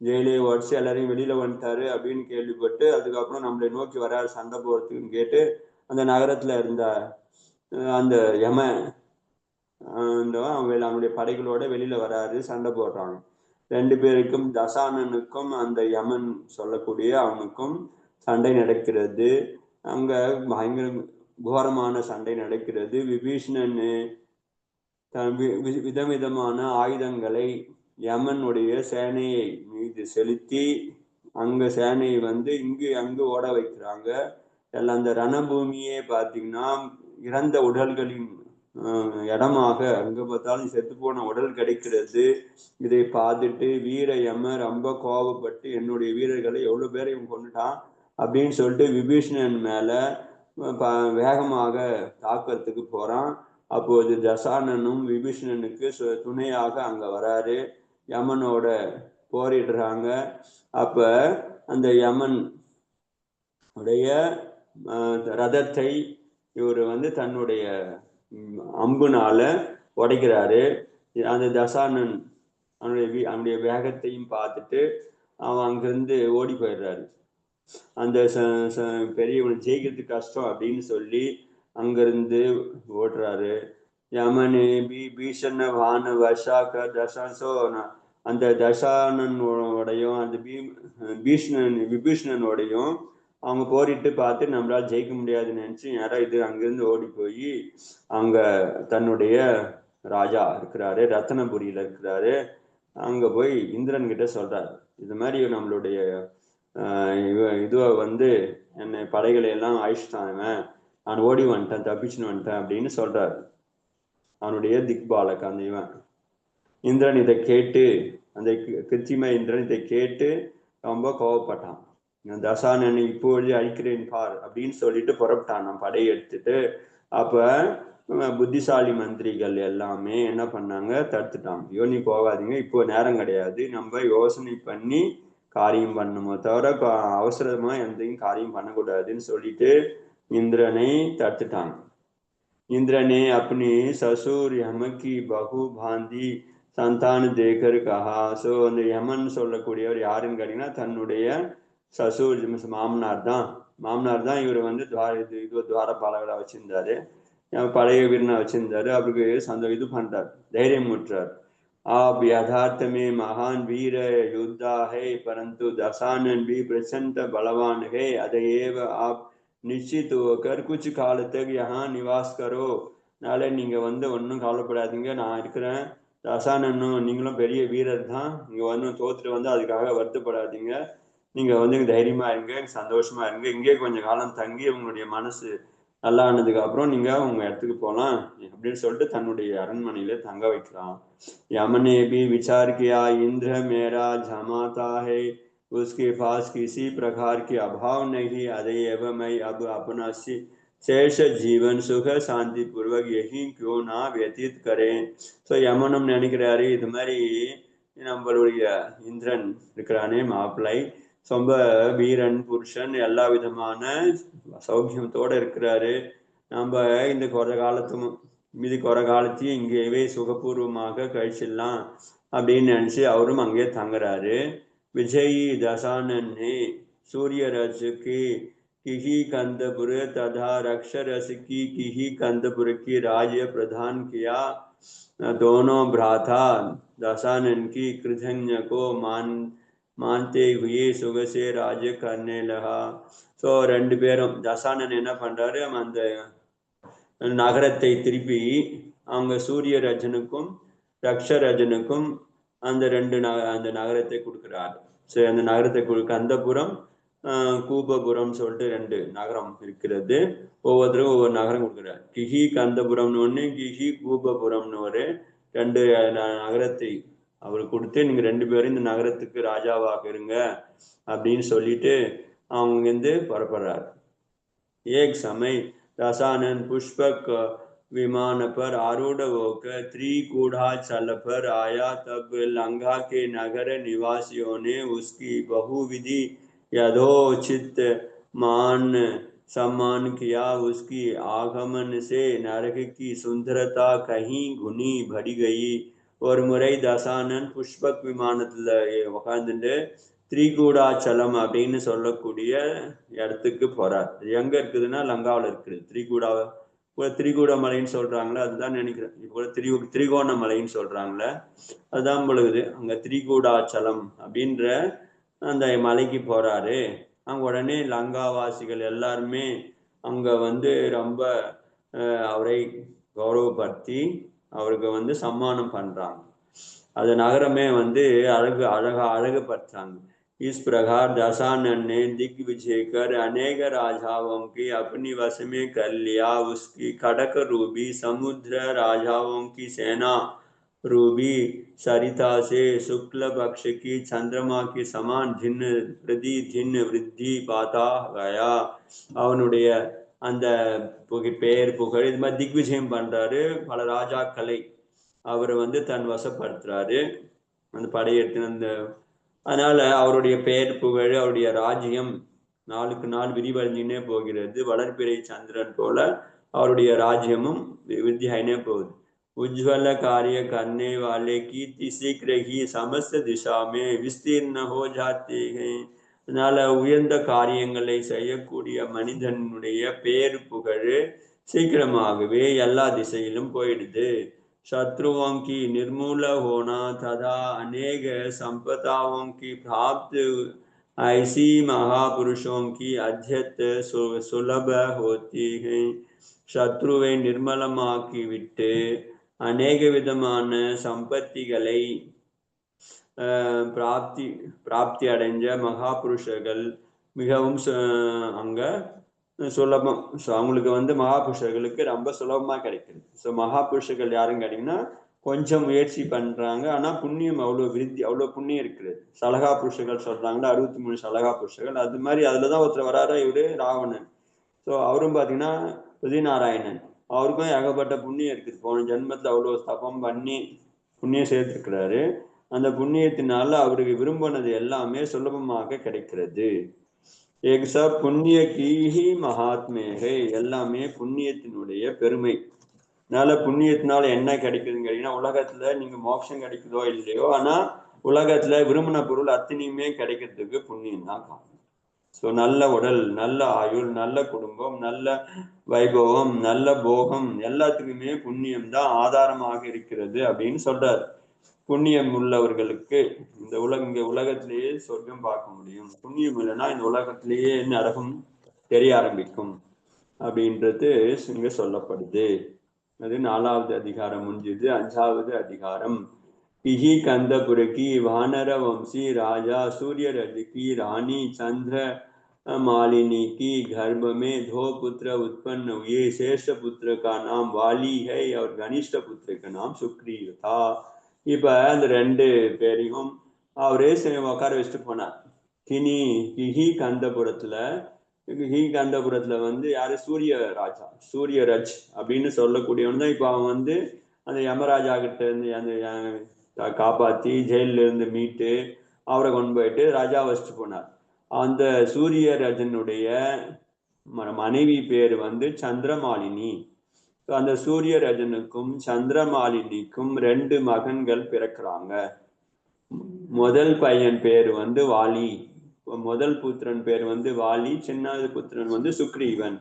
ஜெயிலை உடச்சி எல்லாரையும் வெளியில வந்துட்டாரு அப்படின்னு கேள்விப்பட்டு அதுக்கப்புறம் நம்மளை நோக்கி வராரு சண்டை போறதுக்குன்னு கேட்டு அந்த நகரத்துல இருந்த அந்த அவனுடைய படைகளோட வெளியில வராரு, சண்டை போடுறாங்க. ரெண்டு பேருக்கும் தசானனுக்கும் அந்த யமன் சொல்லக்கூடிய அவனுக்கும் சண்டை நடக்கிறது. அங்க பயங்கர கோரமான சண்டை நடக்கிறது. விபீஷணன் விதவிதமான ஆயுதங்களை யமனுடைய சேனையை மீது செலுத்தி அங்க சேனையை இங்கு அங்கு ஓட வைக்கிறாங்க. எல்லாம் அந்த ரணபூமியே பார்த்தீங்கன்னா இறந்த உடல்களின் இடமாக அங்க பார்த்தாலும் செத்து போன உடல் கிடைக்கிறது. இதை பார்த்துட்டு வீர யம ரொம்ப கோபப்பட்டு என்னுடைய வீரர்களை எவ்வளவு பேரை இவன் கொண்டுட்டான் அப்படின்னு சொல்லிட்டு விபீஷணன் மேல வேகமாக தாக்கத்துக்கு போறான். அப்போது தசானனும் விபீஷணனுக்கு துணையாக அங்க வராரு. யமனோட போரிடுறாங்க. அப்ப அந்த யமன் உடைய ரதத்தை இவர் தன்னுடைய அம்புனால உடைக்கிறாரு. அந்த தசானன் அவனுடைய வேகத்தையும் பார்த்துட்டு அவன் அங்கிருந்து ஓடி போயிடுறாரு. அந்த பெரியவன் ஜெயிக்கிறது கஷ்டம் அப்படின்னு சொல்லி அங்கிருந்து ஓடுறாரு. யமனே பீஷண வான வஷாக்க தசாசோ அந்த தசானனோடையும் அந்த விபீஷணனோடையும் அவங்க போரிட்டு பார்த்து நம்மளால ஜெயிக்க முடியாதுன்னு நினைச்சு யாராவது இது அங்கிருந்து ஓடி போய் அங்க தன்னுடைய ராஜா இருக்கிறாரு, ரத்தனபுரியில இருக்கிறாரு. அங்க போய் இந்திரன் கிட்ட சொல்றாரு, இது மாதிரி நம்மளுடைய இதுவ என்னை படைகளை எல்லாம் அழிச்சிட்டான், நான் ஓடி வந்துட்டேன், தப்பிச்சுன்னு வந்துட்டேன் அப்படின்னு சொல்றாரு. அவனுடைய திக்பாலக் அந்த இவன் இந்திரன் இதை கேட்டு, அந்த கிருத்திம இந்திரன் இதை கேட்டு ரொம்ப கோவப்பட்டான். தசானன் இப்பொழுது அழிக்கிறேன் பார் அப்படின்னு சொல்லிட்டு புறப்பட்டான் நான் படையை எடுத்துட்டு. அப்ப புத்திசாலி மந்திரிகள் எல்லாமே என்ன பண்ணாங்க, தடுத்துட்டாங்க. ஐயோ நீ போகாதீங்க, இப்போ நேரம் கிடையாது, நம்ம யோசனை பண்ணி காரியம் பண்ணுமோ தவிர அவசரமா எந்தையும் காரியம் பண்ணக்கூடாதுன்னு சொல்லிட்டு இந்திரனை தடுத்துட்டாங்க. இந்திரனே अपनी ससुर यम की बहु भांति संतान देकर कहा. ஸோ அந்த யமன் சொல்லக்கூடியவர் யாருன்னு கேட்டீங்கன்னா தன்னுடைய சசூர் மாமனார் தான் இவர் துவாரபாலகரா வச்சிருந்தாரு, பழைய வீரனா வச்சிருந்தாரு. அவருக்கு இது பண்றார், தைரியம் ஊற்றார். आप यथार्थ में महान वीर योद्धा है, परंतु दशानन भी प्रचंड बलवान है, अतएव आप நிச்சித் होकर कुछ काल तक यहाँ निवास करो. நாளை நீங்க ஒன்றும் கவலைப்படாதீங்க, நான் இருக்கிறேன். தசானனும் நீங்களும் பெரிய வீரர் தான், நீங்க தோத்துட்டு அதுக்காக வருத்தப்படாதீங்க. நீங்க தைரியமா இருங்க, சந்தோஷமா இருங்க. இங்கே கொஞ்சம் காலம் தங்கி உங்களுடைய மனசு நல்லா ஆனதுக்கு அப்புறம் நீங்க உங்க இடத்துக்கு போகலாம் அப்படின்னு சொல்லிட்டு தன்னுடைய அரண்மனையில தங்க வைக்கலாம். யமனே भी विचार किया, इंद्र मेरा जमाता है, उसके पास किसी प्रकार के अभाव नहीं, अतएव मैं अब अपना शेष जीवन सुख शांति पूर्वक यही क्यों ना व्यतीत करें. ஸோ யமனும் நினைக்கிறாரு, இது மாதிரி நம்மளுடைய இந்திரன் இருக்கிறானே மாப்பிள்ளை, ரொம்ப வீரன் புருஷன், எல்லா விதமான சௌக்கியத்தோட இருக்கிறாரு. நம்ம இந்த குறை காலத்தையும் இங்கேயே சுகபூர்வமாக கழிச்சிடலாம் அப்படின்னு நினைச்சு அவரும் அங்கே தங்குறாரு. विजयी दशानन ने सूर्य रस की किही कंदपुर तथा रक्ष रस की किही कंदपुर की राज्य प्रदान किया. दोनों भ्राता दशानन की कृतज्ञ को मानते हुए सुख से राज्य करने लगा. ஸோ ரெண்டு பேரும் தசானன் என்ன பண்றாரு, அந்த நகரத்தை திருப்பி அவங்க சூரிய ரஜனுக்கும் ரக்ஷரஜனுக்கும் அந்த அந்த நகரத்தை கொடுக்கிறார். சரி, அந்த நகரத்தை கந்தபுரம் கூபபுரம் சொல்லிட்டு ரெண்டு நகரம் இருக்கிறது. ஒவ்வொருத்தரும் ஒவ்வொரு நகரம் கொடுக்குறார். கிஹி கந்தபுரம்னு ஒன்று, கிஹி கூபபுரம்னு ஒரு ரெண்டு நகரத்தை அவர் கொடுத்து நீங்க ரெண்டு பேரும் இந்த நகரத்துக்கு ராஜாவாக இருங்க அப்படின்னு சொல்லிட்டு அவங்க புறப்படுறார். एक समय दशानन पुष्पक विमान पर आरूढ़ होकर त्रिकूढ़ाचल पर आया. तब लंका के नगर निवासियों ने उसकी बहुविधि यथोचित मान सम्मान किया. उसकी आगमन से नरक की सुंदरता कहीं गुनी बढ़ गई. ஒரு முறை தசானன் புஷ்பக் விமானத்துல உட்காந்துட்டு திரிகூடாச்சலம் அப்படின்னு சொல்லக்கூடிய இடத்துக்கு போறார். எங்க இருக்குதுன்னா லங்காவில் இருக்குது. திரிகூட மலைன்னு சொல்றாங்களே, அதுதான் நினைக்கிறேன். இப்போ திரிகோண மலைன்னு சொல்றாங்களே, அதுதான் பொழுது அங்க திரிகூடாச்சலம் அப்படின்ற அந்த மலைக்கு போறாரு. அங்க உடனே லங்காவாசிகள் எல்லாருமே அங்க வந்து ரொம்ப அவரை கௌரவப்படுத்தி அவருக்கு வந்து சம்மானம் பண்றாங்க. அது நகரமே வந்து அழகுபடுத்துறாங்க. इस प्रकार दशानन ने दिग्विजय कर अनेक राजाओं की अपनी वश में कर लिया। उसकी खड़क रूबी समुद्र राजाओं की सेना रूबी सरिता से शुक्ल पक्ष की चंद्रमा की समान धिन्न वृद्धि पाता गया। அவனுடைய அந்த பெயர் புகழ் இது மாதிரி திக்விஜயம் பண்றாரு, பல ராஜாக்களை அவர் வந்து தன் வசப்படுத்துறாரு, அந்த படையெடுத்து அந்த. அதனால அவருடைய பெயர் புகழ் அவருடைய ராஜ்யம் நாளுக்கு நாள் விரிவடைஞ்சுனே போகிறது. வளர்பிறை சந்திரன் போல அவருடைய ராஜ்யமும் விருத்தியாயினே போகுது. उज्ज्वल कार्य करने वाले कीर्ति शीघ्र ही समस्त दिशा में विस्तीर्ण हो जाते हैं. அதனால உயர்ந்த காரியங்களை செய்யக்கூடிய மனிதனுடைய பெயர் புகழ் சீக்கிரமாகவே எல்லா திசையிலும் போயிடுது. शत्रुओं की निर्मूल होना तथा अनेक संपदाओं की प्राप्ति ऐसी महापुरुषों की अध्यत सुलभ होती है. शत्रुவை நிர்மலமாக்கி விட்டு அநேக விதமான சம்பத்திகளை பிராப்தி அடைஞ்ச மகாபுருஷர்கள் மிகவும் அங்க சுலபம். ஸோ அவங்களுக்கு வந்து மகாபுருஷர்களுக்கு ரொம்ப சுலபமா கிடைக்குது. ஸோ மகாபுருஷர்கள் யாருன்னு கேட்டீங்கன்னா கொஞ்சம் முயற்சி பண்றாங்க, ஆனா புண்ணியம் அவ்வளவு விருத்தி, அவ்வளவு புண்ணியம் இருக்குது. சலகா புருஷர்கள் சொல்றாங்கன்னா 63 சலகா புருஷர்கள். அது மாதிரி அதுலதான் ஒருத்தர் வராரா இவரு ராவணன். ஸோ அவரும் பாத்தீங்கன்னா ருதிநாராயணன், அவருக்கும் ஏகப்பட்ட புண்ணியம் இருக்குது. போன ஜென்மத்துல அவ்வளவு தபம் பண்ணி புண்ணியம் சேர்த்துக்கிறாரு. அந்த புண்ணியத்தினால அவருக்கு விரும்பினது எல்லாமே சுலபமாக கிடைக்கிறது. एक सब पुण्य की ही महात्म्य है. எல்லாமே புண்ணியத்தினுடைய பெருமை. அதனால புண்ணியத்தினால என்ன கிடைக்குதுன்னு கேட்டீங்கன்னா, உலகத்துல நீங்க மோட்சம் கிடைக்குதோ இல்லையோ, ஆனா உலகத்துல விரும்பின பொருள் அத்தனையுமே கிடைக்கிறதுக்கு புண்ணியம் தான் காரணம். ஸோ நல்ல உடல், நல்ல ஆயுள், நல்ல குடும்பம், நல்ல வைபவம், நல்ல போகம் எல்லாத்துக்குமே புண்ணியம் தான் ஆதாரமாக இருக்கிறது அப்படின்னு சொல்றாரு. புண்ணியம் உள்ளவர்களுக்கு இந்த உலகத்திலேயே சொர்க்கம் பார்க்க முடியும். புண்ணியம் இல்லைன்னா இந்த உலகத்திலேயே நரகம் தெரிய ஆரம்பிக்கும் அப்படின்றது இங்க சொல்லப்படுது. அது 4வது அதிகாரம் முடிஞ்சது. 5வது அதிகாரம். इही कंदपुर की वानर वंशी राजा सूर्य रज की रानी चंद्र मालिनी की गर्भ में 2 पुत्र उत्पन्न हुए. श्रेष्ठ पुत्र का नाम वाली है और कनिष्ठ पुत्र का नाम सुग्रीव था. இப்ப அந்த 2 பேரையும் அவரே உட்கார வச்சுட்டு போனார். கிஹி கந்தபுரத்துல வந்து யாரு, சூரிய ராஜா, சூரியரஜ் அப்படின்னு சொல்லக்கூடியவன் தான். இப்ப அவன் வந்து அந்த யமராஜா கிட்ட இருந்து அந்த காப்பாத்தி ஜெயில இருந்து மீட்டு அவரை கொண்டு போயிட்டு ராஜா வச்சுட்டு போனார். அந்த சூரியரஜனுடைய மனைவி பேர் வந்து சந்திரமாலினி. அந்த சூரியரஜனுக்கும் சந்திரமாலினிக்கும் 2 மகன்கள் பிறக்கிறாங்க. முதல் பையன் பேர் வந்து வாலி, முதல் புத்திரன் பேர் வந்து வாலி, சின்னாவது புத்திரன் வந்து சுக்ரீவன்.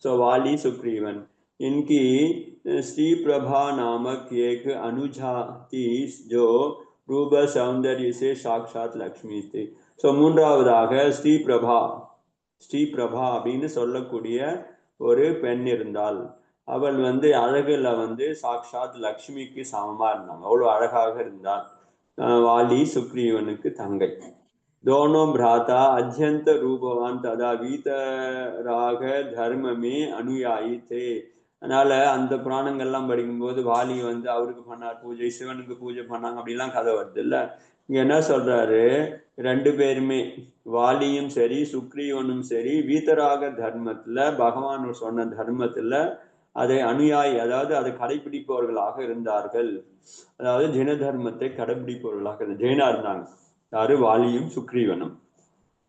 सो वाली सुग्रीवन इनकी श्री प्रभा नामक एक अनुजा थी जो रूप सौंदर्य से साक्षात लक्ष्मी थी. सो மூன்றாவதாக ஸ்ரீ பிரபா அப்படின்னு சொல்லக்கூடிய ஒரு பெண் இருந்தால். அவள் வந்து அழகுல வந்து சாக்ஷாத் லக்ஷ்மிக்கு சமமா இருந்தாங்க, அவ்வளவு அழகாக இருந்தாள். வாலி சுக்ரீவனுக்கு தங்கை. दोनों भ्राता अत्यंत रूपवान तथा वीतराग धर्म में अनुयायी थे. அதனால அந்த புராணங்கள்லாம் படிக்கும்போது வாலி வந்து அவருக்கு பண்ணார் பூஜை, சிவனுக்கு பூஜை பண்ணாங்க அப்படிலாம் கதை வருது இல்ல. இங்க என்ன சொல்றாரு, 2 பேருமே வாலியும் சரி சுக்ரீவனும் சரி வீதராக தர்மத்துல, பகவான் சொன்ன தர்மத்துல அதை அனுயாயி, அதாவது அதை கடைபிடிப்பவர்களாக இருந்தார்கள். அதாவது ஜென தர்மத்தை கடைபிடிப்பவர்களாக ஜெயினா இருந்தாங்க. यार वालियम सुग्रीवनम.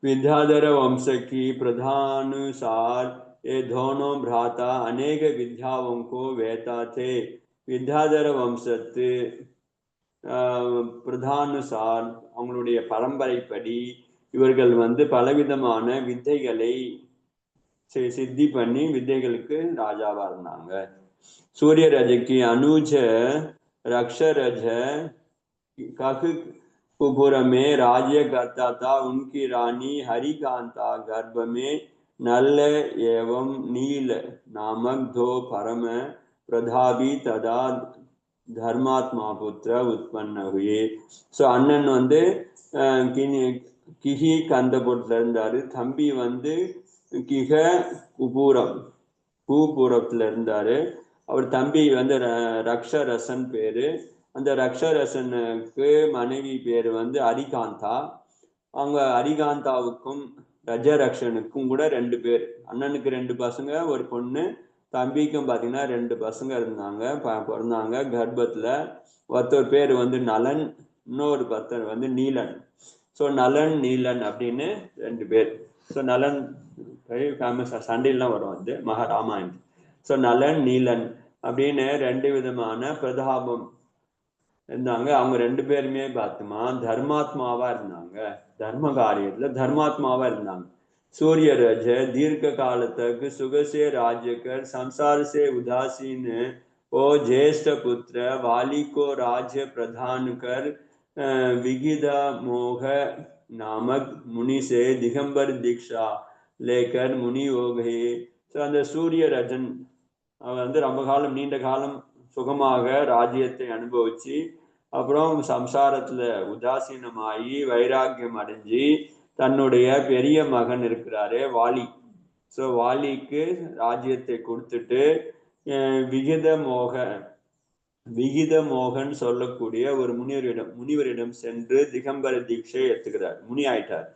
विद्याधर वंश की प्रधानुसार ये दोनों भ्राता अनेक विद्याओं को वेता थे. विद्याधर वंशத்து பிரதானுசார் அவங்களுடைய பரம்பரைப்படி இவர்கள் வந்து பலவிதமான வித்தைகளை சித்தி பண்ணி வித்தைகளுக்கு ராஜாவா இருந்தாங்க. சூரியரஜக்கு அனுஜ ரக்ஷரஜ ககு कुपुर में राज्य करता था. उनकी रानी हरिकांता गर्भ में नल एवं नील नामक दो परम प्रधाबी तदा தர்மாத்மா புத்திர உற்பன்ன हुए. ஸோ அண்ணன் வந்து கிஹி கந்தபுரத்துல இருந்தாரு. தம்பி வந்து கிக குபூரம் பூபுரத்துல இருந்தாரு. அவர் தம்பி வந்து ரக்ஷரசன் பேரு. அந்த ரக்ஷரசனுக்கு மனைவி பேரு வந்து அரிகாந்தா. அவங்க அரிகாந்தாவுக்கும் ரஜரக்ஷனுக்கும் கூட 2 பேர். அண்ணனுக்கு 2 பசங்க, ஒரு பொண்ணு. தம்பிக்கும் பார்த்தீங்கன்னா 2 பசங்க பிறந்தாங்க கர்ப்பத்துல. ஒருத்தர் பேர் வந்து நலன், இன்னொரு பர்த்தர் வந்து நீலன். ஸோ நலன் நீலன் அப்படின்னு 2 பேர். ஸோ நலன் ஃபேமஸ், சண்டையெல்லாம் வரும் அது மகாராமாயணம். ஸோ நலன் நீலன் அப்படின்னு 2 விதமான பிரதாபம் இருந்தாங்க. அவங்க 2 பேருமே பார்த்தோமா தர்மாத்மாவா இருந்தாங்க. தர்ம காரியத்துல தர்மாத்மாவா இருந்தாங்க. सूर्य रज दीर्घ काल तक सुख से राज्य कर संसार से उदासीन ओ ज्येष्ठ पुत्र वाली को राज्य प्रदान कर विगिधा मोह नामक मुनि से दिगंबर दीक्षा लेकर मुनि हो गए. ஸோ அந்த சூரிய ரஜன் அவன் வந்து ரொம்ப காலம், நீண்ட காலம் சுகமாக ராஜ்யத்தை அனுபவிச்சு அப்புறம் சம்சாரத்துல உதாசீனமாயி வைராக்கியம் அடைஞ்சி தன்னுடைய பெரிய மகன் இருக்கிறாரு வாலி. ஸோ வாலிக்கு ராஜ்யத்தை கொடுத்துட்டு விகித மோகன் சொல்லக்கூடிய ஒரு முனிவரிடம் சென்று திகம்பர தீட்சை எடுத்துக்கிறார். முனி ஆயிட்டார்.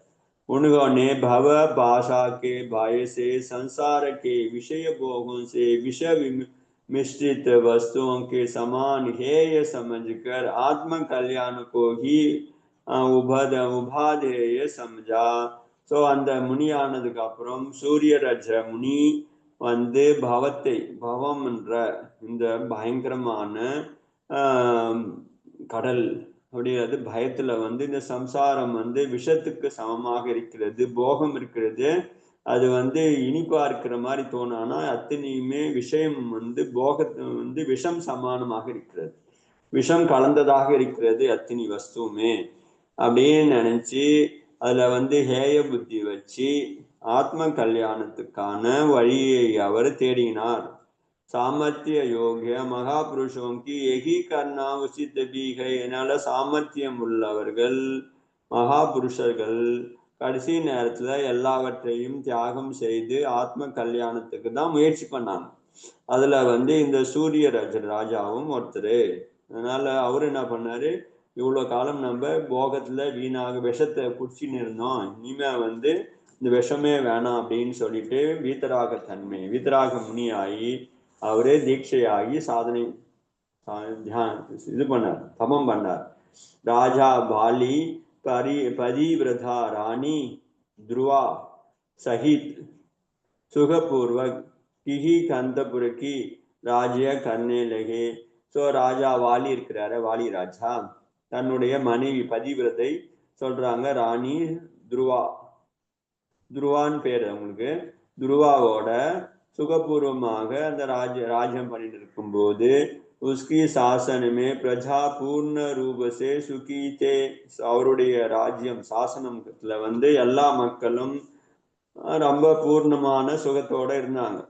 उन्होंने भव भाषा के भय से संसार के विषय भोगों से विषय मिश्रित वस्तुओं के समान हेय समझकर आत्म कल्याण को ही உபாதேய சம்ஜா. ஸோ அந்த முனியானதுக்கு அப்புறம் சூரிய ரஜ முனி வந்து பவம் என்ற இந்த பயங்கரமான கடல் அப்படிங்கிறது பயத்துல வந்து இந்த சம்சாரம் வந்து விஷத்துக்கு சமமாக இருக்கிறது, போகம் இருக்கிறது. அது வந்து இனிப்பா இருக்கிற மாதிரி தோணானா அத்தனையுமே விஷயம் வந்து போகத்து வந்து விஷம் சமானமாக இருக்கிறது, விஷம் கலந்ததாக இருக்கிறது அத்தனை வஸ்துவுமே அப்படின்னு நினைச்சு அதுல வந்து ஹேய புத்தி வச்சு ஆத்ம கல்யாணத்துக்கான வழியை அவர் தேடினார். சாமர்த்திய யோகிய மகாபுருஷோங்கி எகி கர்ணா உசித்த பீகை. என்னால சாமர்த்தியம் உள்ளவர்கள் மகாபுருஷர்கள் கடைசி நேரத்துல எல்லாவற்றையும் தியாகம் செய்து ஆத்ம கல்யாணத்துக்கு தான் முயற்சி பண்ணாங்க. அதுல வந்து இந்த சூரிய ராஜாவும் ஒருத்தர். அதனால அவரு என்ன பண்ணாரு, இவ்வளவு காலம் நம்ம போகத்துல வீணாக விஷத்தை குடிச்சின்னு இருந்தோம், இனிமே வந்து இந்த விஷமே வேணாம் அப்படின்னு சொல்லிட்டு வீத்தராக முனியாகி அவரே தீட்சையாகி சாதனை இது பண்ணார், தபம் பண்ணார். ராஜா பாலி பதிவிரதா ராணி துருவா சஹித் சுகபூர்வக் கிஹி கந்தபுரக்கி ராஜ்ய கர்ணே லகே. ஸோ ராஜா வாலி இருக்கிறாரு, வாலி ராஜா தன்னுடைய மனைவி பதிவிரதை சொல்றாங்க, ராணி துருவான்னு பேரு அவங்களுக்கு, துருவாவோட சுகபூர்வமாக அந்த ராஜ்யம் பண்ணிட்டு இருக்கும் போது உஸ்கி சாசனமே பிரஜா பூர்ண ரூபசே சுகீதே. அவருடைய ராஜ்யம் சாசனத்துல வந்து எல்லா மக்களும் ரொம்ப பூர்ணமான சுகத்தோட இருந்தாங்க.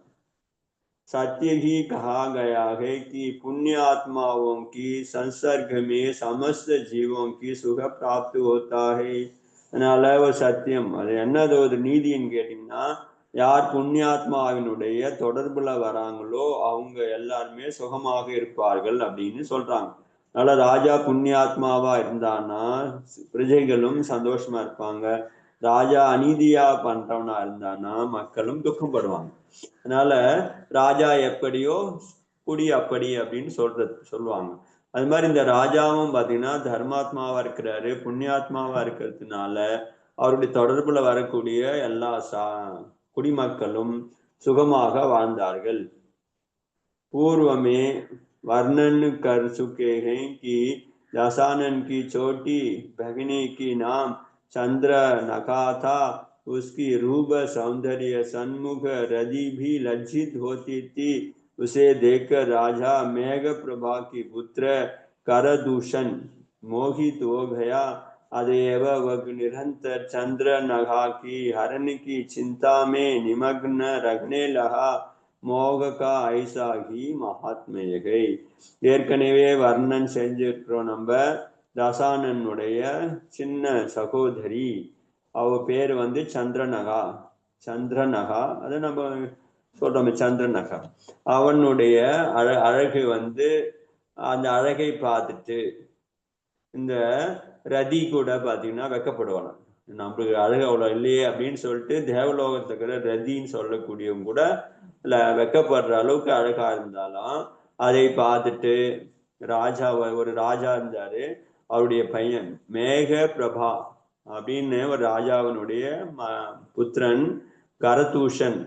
सत्य ही कहा गया है कि पुण्य आत्माओं की संसर्ग में समस्त जीवों की सुख प्राप्त होता है. அதனால ஒரு சத்தியம், அது என்னது ஒரு நீதின்னு கேட்டீங்கன்னா, யார் புண்ணியாத்மாவினுடைய தொடர்புல வராங்களோ அவங்க எல்லாருமே சுகமாக இருப்பார்கள் அப்படின்னு சொல்றாங்க. அதனால ராஜா புண்ணியாத்மாவா இருந்தான்னா பிரஜைகளும் சந்தோஷமா இருப்பாங்க. ராஜா அநீதியா பண்றவனா இருந்தானா மக்களும் துக்கப்படுவாங்க. அதனால ராஜா எப்படியோ குடி அப்படி அப்படின்னு சொல்லுவாங்க. அது மாதிரி இந்த ராஜாவும் பாத்தீங்கன்னா தர்மாத்மாவா இருக்கிறாரு, புண்ணியாத்மாவா இருக்கிறதுனால அவருடைய தொடர்புல வரக்கூடிய எல்லா குடிமக்களும் சுகமாக வாழ்ந்தார்கள். பூர்வமே वर्णन कर चुके हैं कि दशानन की छोटी भगिनी की नाम चंद्र नका था. उसकी रूप सौंदर्य सन्मुख रदी भी लज्जित होती थी. उसे देखकर राजा मेघ प्रभा की पुत्र करदूषण मोहित हो गया. अदेव वग निरंतर चंद्र नघा की हरण की चिंता में निमग्न रखने लहा மோக கா ஐசாகி மகாத்மேயகை. ஏற்கனவே வர்ணன் செஞ்சிருக்கிறோம் நம்ம. தசானனுடைய சின்ன சகோதரி, அவ பேர் வந்து சந்திரநகா. சந்திரநகா அது நம்ம சொல்றோம், சந்திரநகா. அவனுடைய அழகு வந்து அந்த அழகை பார்த்துட்டு இந்த ரதி கூட பாத்தீங்கன்னா வெக்கப்படுவாங்க. நம்மளுக்கு அழகு அவ்வளவு இல்லையே அப்படின்னு சொல்லிட்டு தேவலோகத்துக்கு ரதின்னு சொல்லக்கூடியவங்க கூட வெக்கப்படுற அளவுக்கு அழகா இருந்தாலும் அதை பார்த்துட்டு ராஜா, ஒரு ராஜா இருந்தாரு, அவருடைய பையன் மேக பிரபா அப்படின்னு ஒரு ராஜாவினுடைய புத்திரன் கரதூஷன்.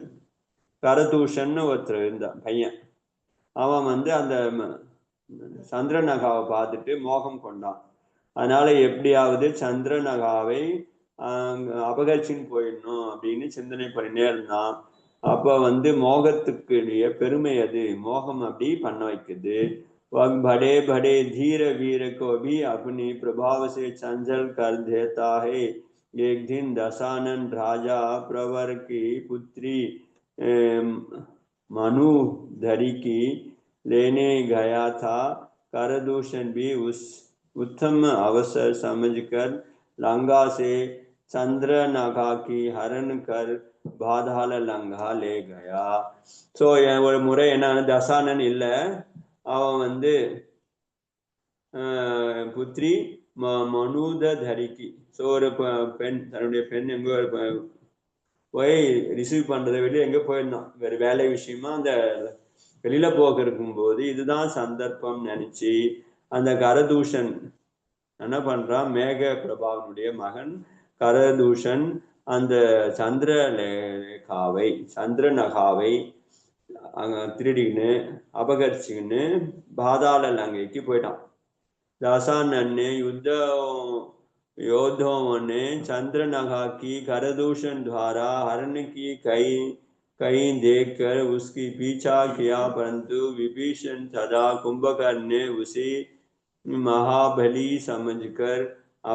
கரதூஷன் ஒருத்தர் இருந்தான் பையன். அவன் வந்து அந்த சந்திரநகாவை பார்த்துட்டு மோகம் கொண்டான். அதனால எப்படியாவது சந்திரநகாவை அபகரிச்சின்னு போயிடணும் அப்படின்னு சிந்தனை பண்ணினே இருந்தான். அப்ப வந்து மோகத்துக்குரிய பெருமை அது, மோகம் அப்படி பண்ண வைக்குது. बड़े बड़े धीर वीर को भी अपनी प्रभाव से चंचल कर देता है। एक दिन दशानन राजा प्रवर की पुत्री मनुधरी की लेने गया था। करदूषण भी उस उत्तम अवसर समझकर लंका से चंद्रनगा की हरण कर பாதாள லங்கா லே கயா. ஸோ ஒரு முறை என்ன, தசானன் இல்லை, அவன் வந்து புத்திரி மனுதரிக்கு, ஸோ ஒரு பெண், தன்னுடைய பெண் எங்க போய் ரிசீவ் பண்றதை வெளியே எங்க போயிருந்தான், வேற வேலை விஷயமா அந்த வெளியில போக இருக்கும்போது இதுதான் சந்தர்ப்பம் நினைச்சு அந்த கரதூஷன் என்ன பண்றான், மேக பிரபாவனுடைய மகன் கரதூஷன் அந்த சந்திரநகாவை அங்க திருடின்னு அபகரிச்சுன்னு பாதாள லங்கைக்கு போயிட்டான். दशानन ने योद्धों ने चंद्रनगा की करदूषण द्वारा हरण की कई देखकर उसकी पीछा किया, परंतु विभीषण तथा कुंभकर्ण ने उसे महाबली समझकर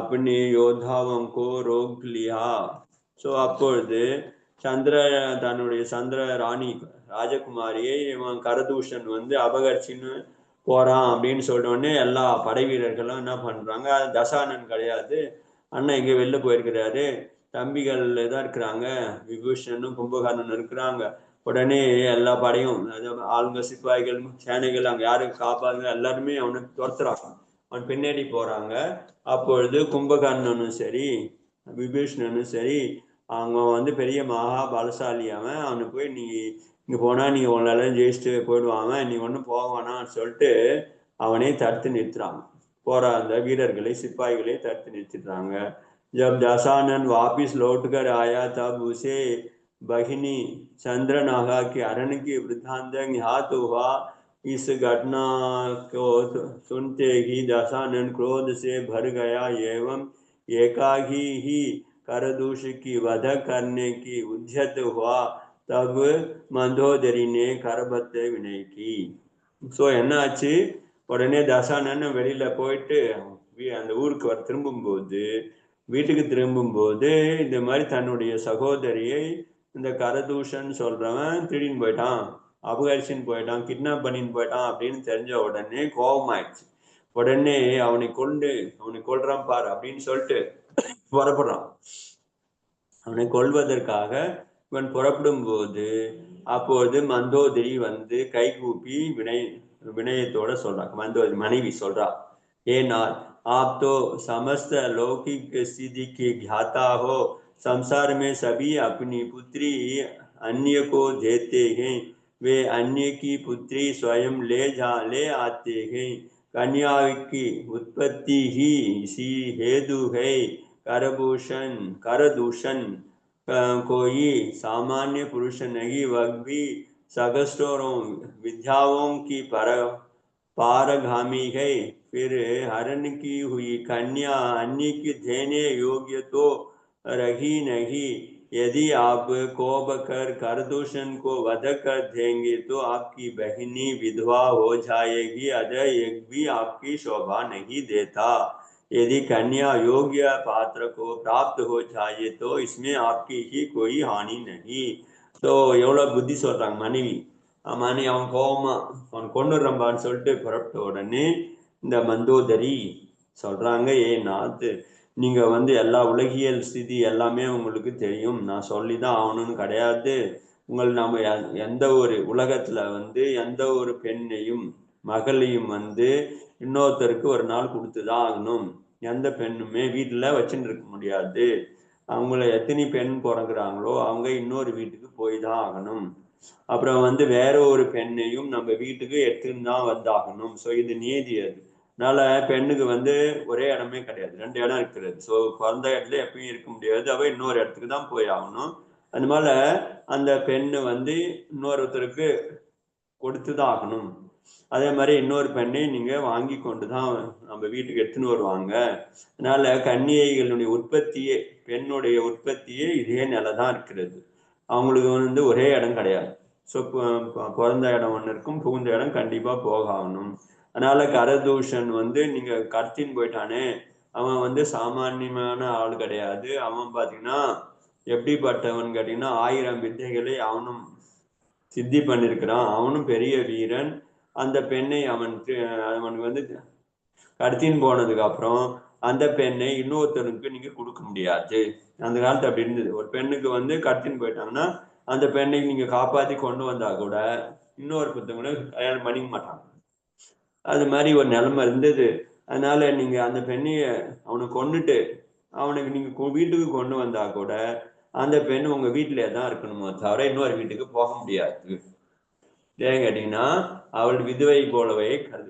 अपने योद्धाओं को रोक लिया. ஸோ அப்பொழுது தன்னுடைய சந்திர ராணி ராஜகுமாரியை இவன் கரதூஷன் வந்து அபகரிச்சின்னு போறான் அப்படின்னு சொல்ற உடனே எல்லா படை வீரர்களும் என்ன பண்றாங்க, தசானன் கிடையாது, அண்ணன் எங்க வெளில போயிருக்கிறாரு, தம்பிகள் தான் இருக்கிறாங்க, விபூஷனும் கும்பகர்ணன் இருக்கிறாங்க. உடனே எல்லா படையும் ஆளுங்க, சிப்பாய்கள், சேனைகள், அங்க யாருக்கு காப்பாங்க எல்லாருமே அவனுக்கு துரத்துறாங்க, அவன் பின்னாடி போறாங்க. அப்பொழுது கும்பகர்ணனும் சரி விபீஷணனும் சரி, அவங்க வந்து பெரிய மகா பலசாலி, அவனை போய் நீ இங்க போனா நீ உங்களால ஜெயிச்சுட்டு போயிடுவாங்க, நீ ஒன்றும் போவானான்னு சொல்லிட்டு அவனே தடுத்து நிறுத்துறாங்க. போற அந்த வீரர்களை, சிப்பாய்களை தடுத்து நிறுத்திடுறாங்க. जब दशानन वापिस लौट कर आया तब उसे बहिनी चंद्रनागा के हरण की वृत्तांत ज्ञात हुआ। इस घटना को सुनते ही दशानन क्रोध से भर गया एवं एकाकी ही करदूष की वध करने की उद्यत हुआ. तब मंदोदरी ने करबத்தை வினைக்கி. ஸோ என்ன ஆச்சு, உடனே தசானன் வெளியில போயிட்டு அந்த ஊருக்கு திரும்பும்போது, வீட்டுக்கு திரும்பும்போது இந்த மாதிரி தன்னுடைய சகோதரியை இந்த கரதூஷன் சொல்றவன் திருடின்னு போயிட்டான், அபகரிச்சின்னு போயிட்டான், கிட்னாப் பண்ணின்னு போயிட்டான் அப்படின்னு தெரிஞ்ச உடனே கோபம் ஆயிடுச்சு. உடனே அவனை கொல்றான் பாரு அப்படின்னு சொல்லிட்டு புறப்படுறான். அவனை கொல்வதற்காக இவன் புறப்படும் போது அப்போது மந்தோதரி வந்து கை கூப்பி வினயத்தோட சொல்றான். மந்தோதரி மனைவி சொல்றா, ஏனால் आप तो समस्त लौकिक स्थिति के ज्ञाता हो, संसार में सभी अपनी पुत्री अन्य को देते हैं, वे अन्य की पुत्री स्वयं ले आते हैं, कन्या की उत्पत्ति ही इसी हेतु है। करदूषण कोई सामान्य पुरुष नहीं, वह भी सहस्त्रों विद्याओं की पारगामी है, फिर हरण की हुई कन्या अन्य की देने योग्य तो रही नहीं। यदि आप कोप कर करदूषण को वध कर देंगे तो आपकी बहिनी विधवा हो जाएगी, अतः एक भी आपकी शोभा नहीं देता. यदि कन्या योग्य पात्र को प्राप्त हो जाए तो इसमें आपकी ही कोई हानि नहीं. ஸோ எவ்வளோ புத்தி சொல்றாங்க மனைவி. அவன் கோபமா அவன் கொண்டுடுறம்பான்னு சொல்லிட்டு புறப்பட்ட உடனே இந்த மந்தோதரி சொல்றாங்க, நாத்து நீங்க வந்து எல்லா உலகியல் ஸ்திதி எல்லாமே உங்களுக்கு தெரியும், நான் சொல்லிதான் ஆகணும்னு கிடையாது. நம்ம எந்த ஒரு உலகத்துல வந்து எந்த ஒரு பெண்ணையும் மகளையும் வந்து இன்னொருத்தருக்கு ஒரு நாள் கொடுத்துதான் ஆகணும். எந்த பெண்ணுமே வீட்டுல வச்சுட்டு இருக்க முடியாது. அவங்கள எத்தனை பெண் பிறகுறாங்களோ அவங்க இன்னொரு வீட்டுக்கு போய் தான் ஆகணும். அப்புறம் வந்து வேற ஒரு பெண்ணையும் நம்ம வீட்டுக்கு எடுத்துன்னு தான் வந்தாகணும். ஸோ இது நீதி. அதனால பெண்ணுக்கு வந்து ஒரே இடமே கிடையாது, 2 இடம் இருக்கிறது. ஸோ பிறந்த இடத்துல எப்பயும் இருக்க முடியாது, அவ இன்னொரு இடத்துக்கு தான் போய் ஆகணும். அதனால அந்த பெண்ணு வந்து இன்னொருத்தருக்கு கொடுத்துதான் ஆகணும். அதே மாதிரி இன்னொரு பெண்ணை நீங்க வாங்கி கொண்டுதான் நம்ம வீட்டுக்கு எடுத்துன்னு வருவாங்க. அதனால கன்னிகைகளுடைய உற்பத்தியே, பெண்ணுடைய உற்பத்தியே இதே நிலைதான் இருக்கிறது. அவங்களுக்கு வந்து ஒரே இடம் கிடையாது. ஸோ பிறந்த இடம் ஒன்று இருக்கும், புகுந்த இடம் கண்டிப்பா போக ஆகணும். அதனால கரதூஷன் வந்து நீங்க கடத்தின்னு போயிட்டானே, அவன் வந்து சாமானியமான ஆள் கிடையாது. அவன் பாத்தீங்கன்னா எப்படிப்பட்டவன் கேட்டீங்கன்னா 1000 வித்தைகளை அவனும் சித்தி பண்ணிருக்கிறான். அவனும் பெரிய வீரன். அந்த பெண்ணை அவனுக்கு வந்து கடத்தின்னு போனதுக்கு அப்புறம் அந்த பெண்ணை இன்னொருத்தருக்கு நீங்க கொடுக்க முடியாது. அந்த காலத்து அப்படி இருந்தது. ஒரு பெண்ணுக்கு வந்து கடத்தின்னு போயிட்டாங்கன்னா அந்த பெண்ணை நீங்க காப்பாத்தி கொண்டு வந்தா கூட இன்னொரு புத்தவங்களை கல்யாணம் பண்ணிக்க மாட்டாங்க. அது மாதிரி ஒரு நிலைமை இருந்தது. அதனால நீங்க அந்த பெண்ணைய அவனை கொண்டுட்டு அவனுக்கு நீங்க வீட்டுக்கு கொண்டு வந்தா கூட அந்த பெண் உங்க வீட்டிலே தான் இருக்கணுமோ தவிர இன்னொரு வீட்டுக்கு போக முடியாது. ஏன் கேட்டீங்கன்னா அவள் விதவை போலவே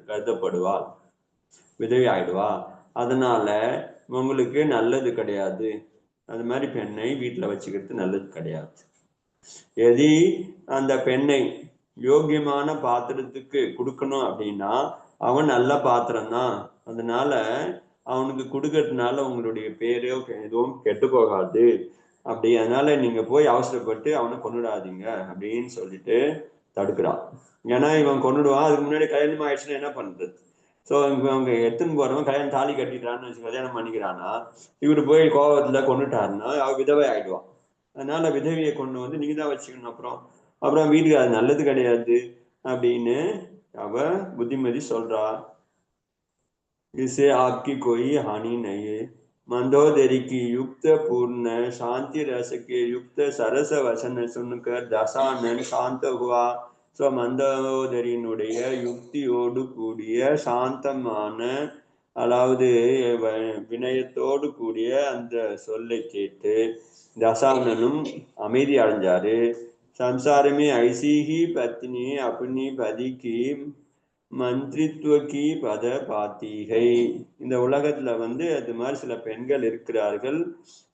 கருதப்படுவாள், விதவை ஆயிடுவா. அதனால உங்களுக்கு நல்லது கிடையாது. அது மாதிரி பெண்ணை வீட்டுல வச்சுக்கிறது நல்லது கிடையாது. எதி அந்த பெண்ணை யோக்கியமான பாத்திரத்துக்கு கொடுக்கணும் அப்படின்னா அவன் நல்ல பாத்திரம் தான். அதனால அவனுக்கு கொடுக்கறதுனால உங்களுடைய பேரோ எதுவும் கெட்டு போகாது. அப்படி அதனால நீங்க போய் அவசரப்பட்டு அவனை கொண்டுடாதீங்க அப்படின்னு சொல்லிட்டு தடுக்கிறான். ஏன்னா இவன் கொண்டுடுவான். அதுக்கு முன்னாடி கல்யாணம் ஆயிடுச்சுன்னா என்ன பண்றது? ஸோ அவங்க எடுத்துன்னு போறவன் கல்யாணம் தாலி கட்டிட்டான்னு வச்சு கல்யாணம் பண்ணிக்கிறான்னா இவரு போய் கோபத்துல கொண்டுட்டாருன்னா அவ விதவை ஆயிடுவான். அதனால விதவியை கொண்டு வந்து நீங்க தான் வச்சுக்கணும். அப்புறம் வீட்டுக்கு அது நல்லது கிடையாது அப்படின்னு அவ புத்திமதி சொல்றா. इसे आपकी कोई हानि नहीं है. मंदोदरी की युक्त पूर्ण शांति रस के युक्त सरस वचन सुनकर दशानन शांत हुआ. ஸோ மந்தோதரியினுடைய யுக்தியோடு கூடிய சாந்தமான, அதாவது வினயத்தோடு கூடிய அந்த சொல்லை கேட்டு தசானனும் அமைதி அடைஞ்சாரு. சம்சாரமே ஐசிஹி பத்னி अपनी पति की மந்திரித்துவக்கி பத பாத்தீகை. இந்த உலகத்துல வந்து அது மாதிரி சில பெண்கள் இருக்கிறார்கள்,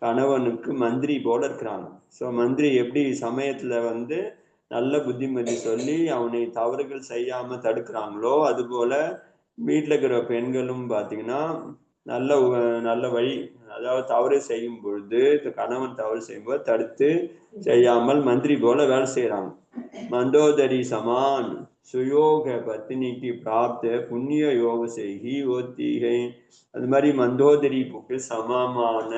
கணவனுக்கு மந்திரி போல இருக்கிறாங்க. ஸோ மந்திரி எப்படி சமயத்துல வந்து நல்ல புத்திமதி சொல்லி அவனை தவறுகள் செய்யாம தடுக்கிறாங்களோ அது போல வீட்டுல இருக்கிற பெண்களும் பாத்தீங்கன்னா நல்ல நல்ல வழி, அதாவது தவறு செய்யும் பொழுது கணவன் தவறு செய்யும்போது தடுத்து செய்யாமல் மந்திரி போல வேலை செய்யறாங்க. मंदोदरी समान सुयोग पत्नी की प्राप्त पुण्य योग से ही होती है. அது மாதிரி மந்தோதரிக்கு சமமான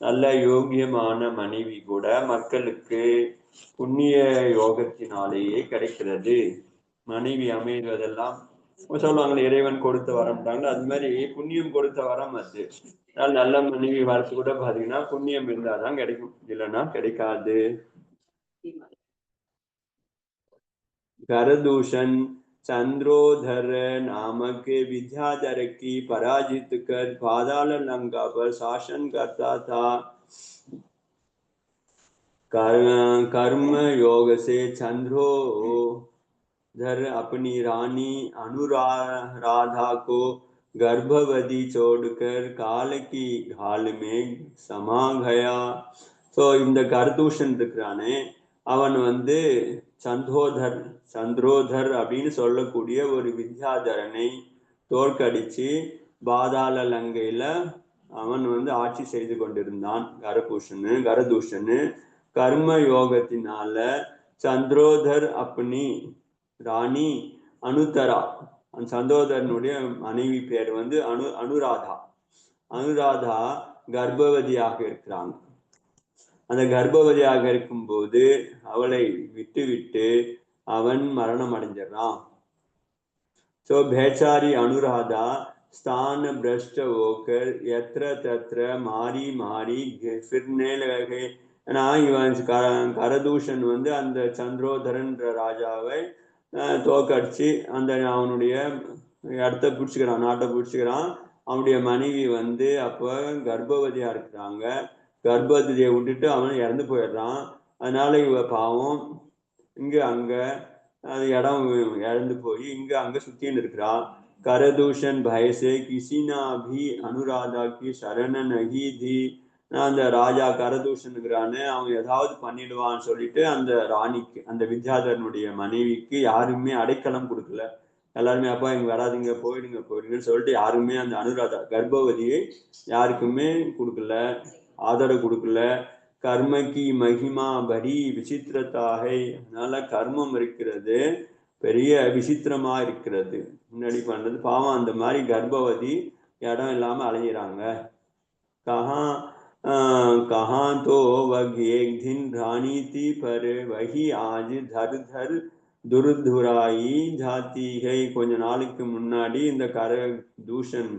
நல்ல யோகியமான மனைவி கூட மக்களுக்கு புண்ணிய யோகத்தினாலேயே கிடைக்கிறது. மனைவி அமைவதெல்லாம் சொல்லுவாங்களே இறைவன் கொடுத்த வரம்ட்டாங்க, அது மாதிரி புண்ணியம் கொடுத்த வரம் அது. நல்ல மனைவி வரத்து கூட பாத்தீங்கன்னா புண்ணியம் இருந்தாதான் கிடைக்கும், இல்லைன்னா கிடைக்காது. करदूषण चंद्रोधर नामक विद्याधर की पराजित कर पाताल लंका पर शासन करता था. कर्म योग से चंद्रोधर अपनी रानी अनुराधा को गर्भवती छोड़कर काल की घाल में समा गया. ஸோ இந்த கர்தூஷன் இருக்கிறானே அவன் வந்து சந்திரோதர் அப்படின்னு சொல்லக்கூடிய ஒரு வித்யாதரனை தோற்கடிச்சு பாதாள லங்கையில அவன் வந்து ஆட்சி செய்து கொண்டிருந்தான். கரதூஷனு கர்ம யோகத்தினால சந்திரோதர் அப்பனி ராணி அனுதரா, சந்திரோதரனுடைய மனைவி பேர் வந்து அனுராதா. அனுராதா கர்ப்பவதியாக இருக்கிறாங்க. அந்த கர்ப்பவதியாக இருக்கும்போது அவளை விட்டு விட்டு அவன் மரணம் அடைஞ்சிடறான். ஸோ பேச்சாரி அனுராதா स्थान भ्रष्ट होकर यत्र तत्र மாறி மாறி फिरने लगे. ஏன்னா இவன் கரதூஷன் வந்து அந்த சந்திரோதரன்ற ராஜாவை தோக்கடிச்சு அந்த அவனுடைய இடத்த பிடிச்சிக்கிறான், நாட்டை பிடிச்சிக்கிறான். அவனுடைய மனைவி வந்து அப்போ கர்ப்பவதியா இருக்கிறாங்க. கர்ப்பவதியை விட்டுட்டு அவன் இறந்து போயிடுறான். அதனால இவ பாவம் இங்க அங்க அது இடம் இழந்து போய் இங்க அங்க சுத்தின்னு இருக்கிறான். करदूषण भय से किसी ना भी अनुराधा की शरण नहीं दी. அந்த ராஜா கரதூஷனுங்கிறான்னு அவன் ஏதாவது பண்ணிடுவான்னு சொல்லிட்டு அந்த ராணிக்கு, அந்த வித்யாதரனுடைய மனைவிக்கு யாருமே அடைக்கலம் கொடுக்கல. எல்லாருமே அப்பா இங்க வராதிங்க, போயிடுங்க போயிடுங்கன்னு சொல்லிட்டு யாருமே அந்த அனுராதா கர்ப்பவதியை யாருக்குமே கொடுக்கல, ஆதரவு கொடுக்கல. கர்மக்கு மகிமா பரி விசித்திரத்தாகை. அதனால கர்மம் இருக்கிறது பெரிய விசித்திரமா இருக்கிறது. முன்னாடி பண்றது பாவம். அந்த மாதிரி கர்ப்பவதி இடம் இல்லாம அலையிறாங்க. कहाँ तो वह एक दिन रानी थी पर वही आज धर धर दुर्धुराई जाती है. கொஞ்ச நாளுக்கு முன்னாடி இந்த கரதூஷன்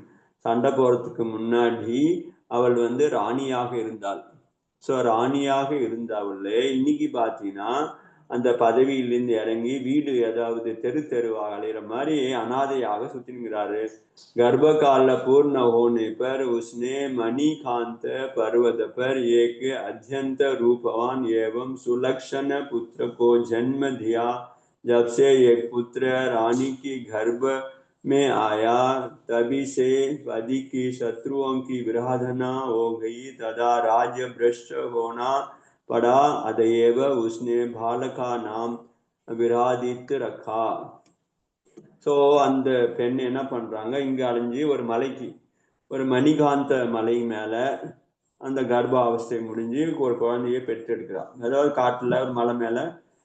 சண்டை போறதுக்கு முன்னாடி அவள் வந்து ராணியாக இருந்தாள். ஸோ ராணியாக இருந்தவளே இன்னைக்கு பார்த்தீங்கன்னா அந்த பதவியிலிருந்து இறங்கி வீடு ஏதாவது தெருவா அலையிற மாதிரி அனாதையாக சுத்தினுங்கிறாரு. गर्भ काल पूर्ण होने पर उसने मणिकांत पर्वत पर एक अत्यंत रूपवान एवं सुलक्षण पुत्र को जन्म दिया. जब से एक पुत्र रानी की गर्भ में आया तभी से पति की शत्रुओं की विराधना हो गई तथा राज्य भ्रष्ट होना पड़ा. अतएव उसने बाल का नाम विरादित रखा. ஸோ அந்த பெண் என்ன பண்றாங்க, இங்க அலைஞ்சி ஒரு மலைக்கு, ஒரு மணிகாந்த மலை மேல அந்த கர்ப்ப அவஸ்தை முடிஞ்சு ஒரு குழந்தைய பெற்றெடுக்கிறா. அதாவது காட்டுல ஒரு மலை மேல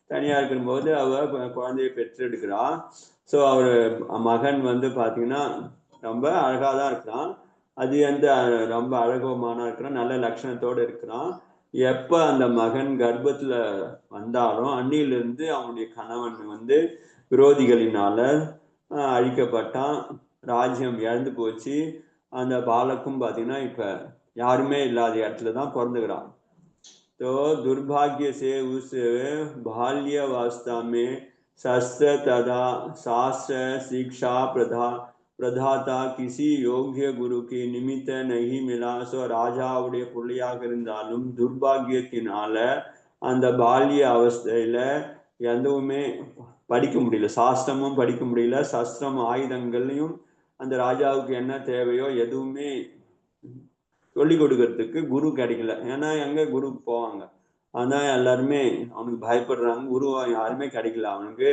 தனியா இருக்கும்போது அவ குழந்தைய பெற்றெடுக்கிறா. ஸோ அவர் மகன் வந்து பாத்தீங்கன்னா ரொம்ப அழகாதான் இருக்கிறான். அது வந்து ரொம்ப அழகமான இருக்கிறான், நல்ல லட்சணத்தோடு இருக்கிறான். எப்ப அந்த மகன் கர்ப்பத்துல வந்தாலும் அன்னிலிருந்து அவனுடைய கணவன் வந்து விரோதிகளினால அழிக்கப்பட்டான். ராஜ்யம் இழந்து போச்சு. அந்த பாலக்கும் பார்த்தீங்கன்னா இப்ப யாருமே இல்லாத இடத்துல தான் பிறந்துக்கிறான். तो दुर्भाग्य से उस बाल्यावस्था में शस्त्र तथा शास्त्र शिक्षा प्रदाता किसी योग्य गुरु की निमित्त नहीं मिला. ஸோ ராஜாவுடைய பிள்ளையாக இருந்தாலும் துர்பாகியத்தினால அந்த பால்ய அவஸ்தையில எதுவுமே படிக்க முடியல, சாஸ்திரமும் படிக்க முடியல, சஸ்திரம் ஆயுதங்களையும் அந்த ராஜாவுக்கு என்ன தேவையோ எதுவுமே சொல்லி கொடுக்கறதுக்கு குரு கிடைக்கல. ஏன்னா எங்க குருக்கு போவாங்க, ஆனா எல்லாருமே அவனுக்கு பயப்படுறாங்க, குரு யாருமே கிடைக்கல அவனுக்கு.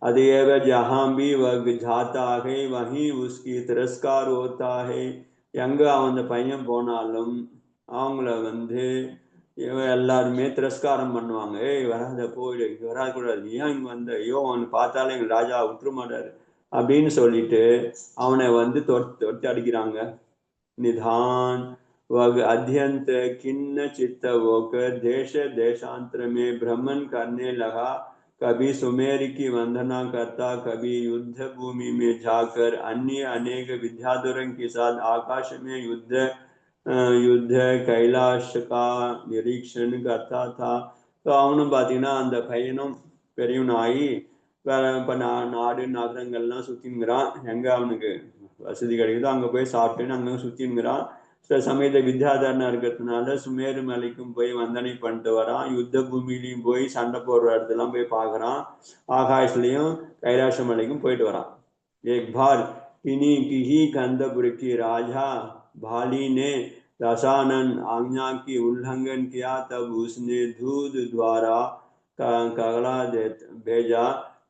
அது ஏவ ஜஹாம்பி வக் ஜாத்தாகை வஹி உஸ்கி திரஸ்கார் ஓத்தாகை. எங்க அவன் பையன் போனாலும் அவங்கள வந்து எல்லாருமே திரஸ்காரம் பண்ணுவாங்க. வராத போயிடு, இங்க வராக்கூடாது, ஏன் இங்க வந்த, ஐயோ அவனை பார்த்தாலே எங்க ராஜா விட்டுற மாட்டாரு அப்படின்னு சொல்லிட்டு அவனை வந்து தொட்டு அடிக்கிறாங்க. निधान वग अध्यंत खिन्न चित्त होकर देश देशांतर में भ्रमण करने लगा. कभी सुमेर की वंदना करता, कभी युद्ध भूमि में जाकर अन्य अनेक विद्याधरों के साथ आकाश में युद्ध कैलाश का निरीक्षण करता था. तो அவனும் பார்த்தீங்கன்னா அந்த பையனும் பெரியவனாகி இப்போ நாடு நகரங்கள்லாம் சுற்றிங்கிறான். எங்கே அவனுக்கு வசதி கிடைக்குதோ அங்கே போய் சாப்பிட்டுன்னு அங்கே சுற்றிங்கிறான். சில சமயத்தில் வித்யாதரனா இருக்கிறதுனால சுமேரு மலைக்கும் போய் வந்தனை பண்ணிட்டு வரான். யுத்த பூமியிலையும் போய் சண்டை போடுற இடத்துலாம் போய் பார்க்குறான். ஆகாஷ்லையும் கைலாச மலைக்கும் போயிட்டு வரான். एक बार किन्हीं की ही कंदपुर की राजा भाली ने दशानन आज्ञा की उल्लंघन किया. तब उसने दूध द्वारा कगला भेजा,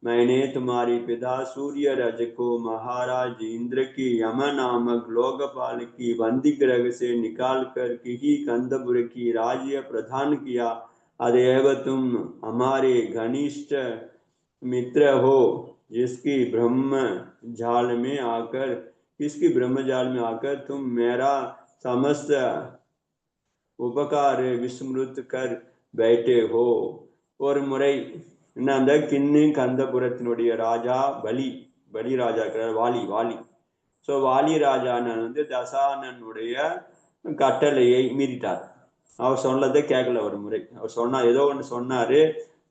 मैंने तुम्हारे पिता सूर्य रज को महाराज इंद्र की यम नामक लोकपाल की बंदी ग्रह से निकाल कर किसी कंदपुर की राज्य प्रदान किया. अतएव तुम हमारे घनिष्ठ मित्र हो. जिसकी ब्रह्म जाल में आकर तुम मेरा समस्त उपकार विस्मृत कर बैठे हो. ஒரு முறை என்ன, அந்த கிண்ணு கந்தபுரத்தினுடைய ராஜா பலி ராஜா இருக்கிறார், வாலி. ஸோ வாலி ராஜானன் வந்து தசானனுடைய கட்டளையை மீறிட்டார். அவர் சொன்னதை கேட்கல. ஒரு முறை அவர் சொன்னார், ஏதோ ஒன்று சொன்னாரு,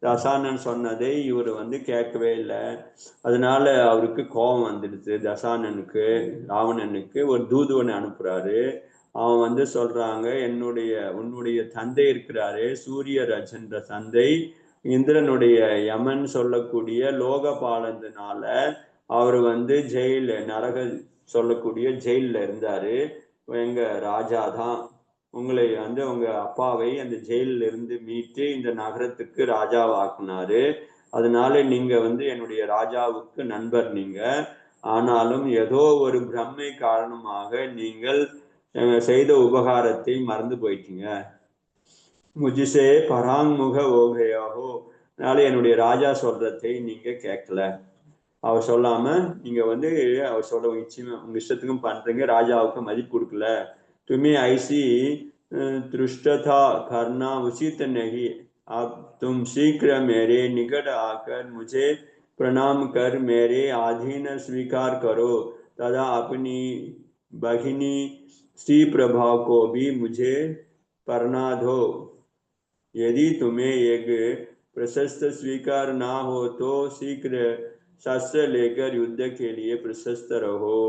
தசானன் சொன்னதை இவர் வந்து கேட்கவே இல்லை. அதனால அவருக்கு கோபம் வந்துடுது. தசானனுக்கு, ராவணனுக்கு ஒரு தூதுவனை அனுப்புறாரு. அவன் வந்து சொல்றாங்க, உன்னுடைய தந்தை இருக்கிறாரு சூரிய ரஜன்ற தந்தை, இந்திரனுடைய யமன் சொல்லக்கூடிய லோகபாலத்தினால அவர் வந்து நரக சொல்லக்கூடிய ஜெயில இருந்தாரு. எங்க ராஜா தான் உங்களை வந்து உங்க அப்பாவை அந்த ஜெயிலில் இருந்து மீட்டு இந்த நகரத்துக்கு ராஜாவாக்குனாரு. அதனால நீங்க வந்து என்னுடைய ராஜாவுக்கு நண்பர் நீங்க. ஆனாலும் ஏதோ ஒரு பிரம்மை காரணமாக நீங்கள் செய்த உபகாரத்தை மறந்து போயிட்டீங்க. முஜிசே பராங்முக ஓகையாகோ, அதனால என்னுடைய ராஜா சொல்றதை நீங்க கேட்கல. அவர் சொல்லாம நீங்க வந்து அவர் சொல்ற உங்க இஷ்டத்துக்கும் பண்றீங்க, ராஜாவுக்கு மதிப்பு கொடுக்கல. तुम्हें ऐसी धृष्टता करना उचित नहीं. अब तुम शीघ्र मेरे निकट आकर मुझे प्रणाम कर मेरे आधीन स्वीकार करो, तथा अपनी बहिनी श्री प्रभा को भी मुझे परणा दो. यदि तुम्हें एक प्रशस्त स्वीकार ना हो तो शीघ्र शस्त्र लेकर युद्ध के लिए प्रशस्त रहो.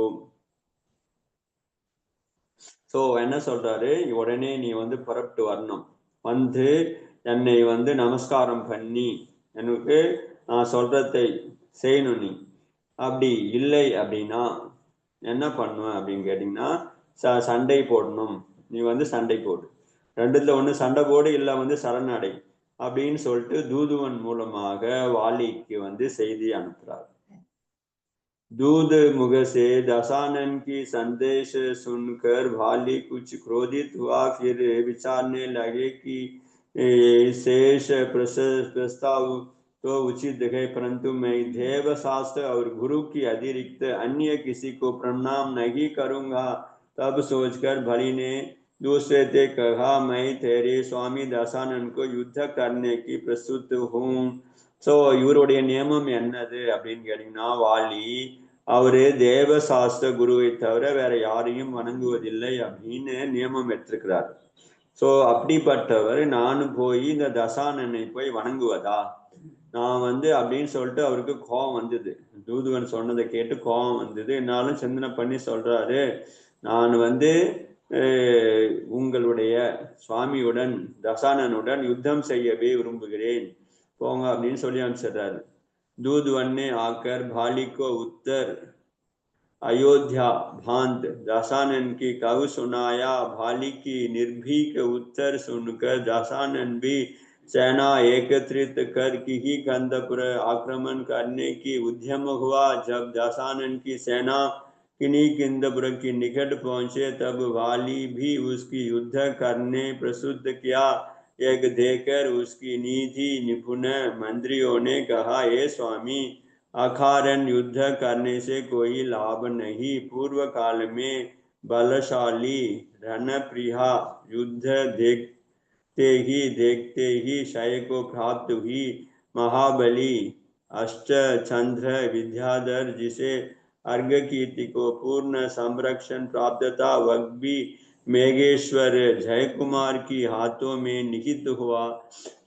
ஸோ என்ன சொல்றாரு, உடனே நீ வந்து புறப்பட்டு வரணும், வந்து என்னை வந்து நமஸ்காரம் பண்ணி எனக்கு நான் சொல்றதை செய்யணும். நீ அப்படி இல்லை அப்படின்னா என்ன பண்ணுவேன் அப்படின்னு கேட்டீங்கன்னா, சண்டை போடணும். நீ வந்து சண்டை போடு, ரெண்டுத்துல ஒண்ணு சண்டை போடு, இல்லை வந்து சரணடை அப்படின்னு சொல்லிட்டு தூதுவன் மூலமாக வாலிக்கு வந்து செய்தி அனுப்புறாரு. दूध मुख से दशानन की संदेश सुनकर भाली कुछ क्रोधित हुआ. फिर विचारने लगे कि शेष प्रस्ताव तो उचित है, परंतु मैं देव शास्त्र और गुरु की अतिरिक्त अन्य किसी को प्रणाम नहीं करूंगा. तब सोचकर भाली ने दूसरे से कहा, मैं तेरे स्वामी दशानन को युद्ध करने की प्रस्तुत हूँ. ஸோ இவருடைய நியமம் என்னது அப்படின்னு கேட்டீங்கன்னா, வாலி அவரு தேவசாஸ்திர குருவை தவிர வேற யாரையும் வணங்குவதில்லை அப்படின்னு நியமம் எடுத்திருக்கிறார். ஸோ அப்படிப்பட்டவர் நானும் போய் இந்த தசானனை போய் வணங்குவதா, நான் வந்து அப்படின்னு சொல்லிட்டு அவருக்கு கோபம் வந்தது. தூதுவன் சொன்னதை கேட்டு கோபம் வந்தது. என்னாலும் சிந்தனை பண்ணி சொல்றாரு, நான் வந்து உங்களுடைய சுவாமியுடன் தசானனுடன் யுத்தம் செய்யவே விரும்புகிறேன், போங்க அப்படின்னு சொல்லி அனுப்பிச்சிடுறாரு. दूधवन ने आकर भाली को उत्तर अयोध्या भांत दशानन की कव सुनाया. भाली की निर्भीक उत्तर सुनकर दशानन भी सेना एकत्रित कर किही कंदपुर आक्रमण करने की उद्यम हुआ. जब दशानन की सेना किन्हीं किंदपुर की निकट पहुंचे तब वाली भी उसकी युद्ध करने प्रस्तुत किया. एक देखकर उसकी नीति निपुण मंत्रियों ने कहा, हे स्वामी, अकारण युद्ध करने से कोई लाभ नहीं. पूर्व काल में बलशाली रणप्रिया युद्ध देखते ही क्षय को प्राप्त हुई. महाबली अष्टचंद्र विद्याधर जिसे अर्घ कीर्ति को पूर्ण संरक्षण प्राप्त था, वह भी மேகேஸ்வர் ஜெயக்குமார் கி ஹாத்தோ மே நிகித் ஹுவா.